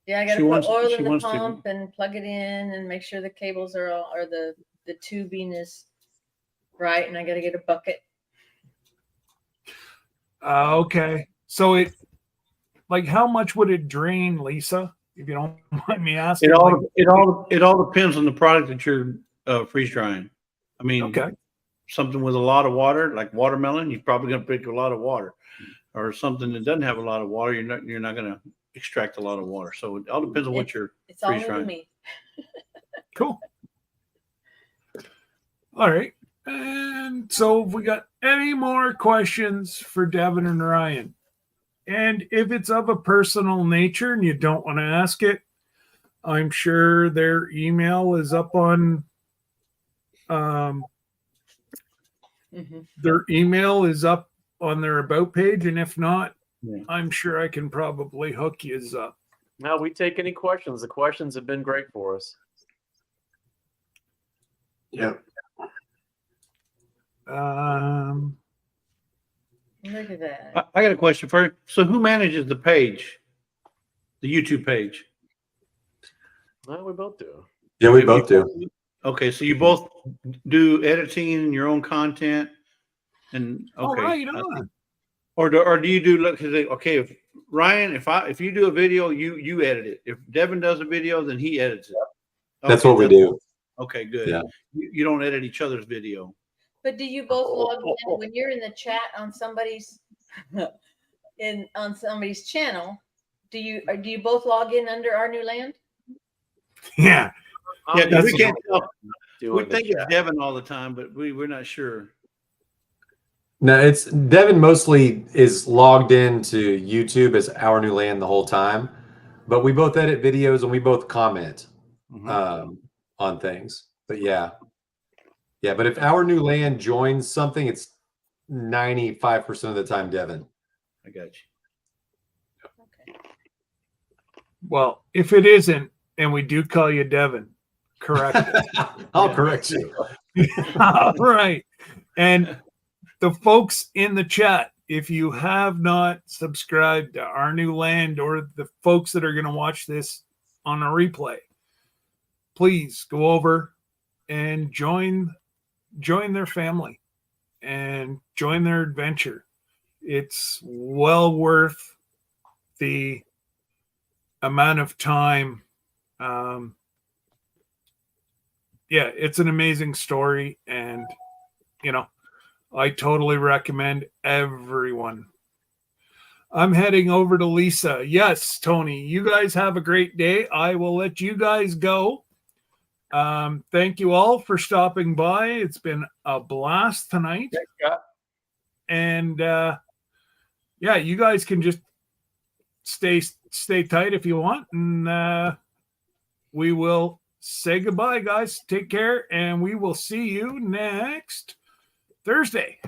Yeah, I got She to put wants- oil she in the wants to- pump and plug it in and make sure the cables are all, or the tubing is right. And I got to get a bucket. Okay. So it, like, how much would it drain, Lisa? If you don't mind me asking. It all depends on the product that you're freeze drying. I mean, Okay. something with a lot of water, like watermelon, you're probably going to pick a lot of water. Or something that doesn't have a lot of water, you're not going to extract a lot of water. So it all depends on what you're It's all freeze new to drying. me. Cool. All right. And so if we got any more questions for Devon and Ryan, and if it's of a personal nature and you don't want to ask it, I'm sure their email is up on their email is up on their about page, and if not, Yeah. I'm sure I can probably hook you up. Now we take any questions. The questions have been great for us. Yep. Look at that. I got a question for you. So who manages the page, the YouTube page? Well, we both do. Yeah, we both do. Okay, so you both do editing and your own content, and All okay, right, on. or do you do look? Okay, if Ryan, if you do a video, you edit it. If Devin does a video, then he edits it. That's Okay, what we do. Okay, good. Yeah. You don't edit each other's video. But do you both log in when you're in the chat on somebody's on somebody's channel? Do you both log in under Our New Land? Yeah. Yeah, 'cause we that's- can't tell. Doing We the think it's chat. Devin all the time, but we're not sure. No, it's Devin mostly is logged into YouTube as Our New Land the whole time, but we both edit videos and we both comment on things. But yeah. But if Our New Land joins something, it's 95% of the time Devin. I got you. Okay. Well, if it isn't, and we do call you Devin, correct it. I'll correct you. All right. And the folks in the chat, if you have not subscribed to Our New Land, or the folks that are going to watch this on a replay, please go over and join their family and join their adventure. It's well worth the amount of time. It's an amazing story, and I totally recommend everyone. I'm heading over to Lisa. Yes, Tony, you guys have a great day. I will let you guys go. Thank you all for stopping by. It's been a blast tonight. Thanks, Scott. And you guys can just stay tight if you want, and we will say goodbye, guys. Take care, and we will see you next Thursday.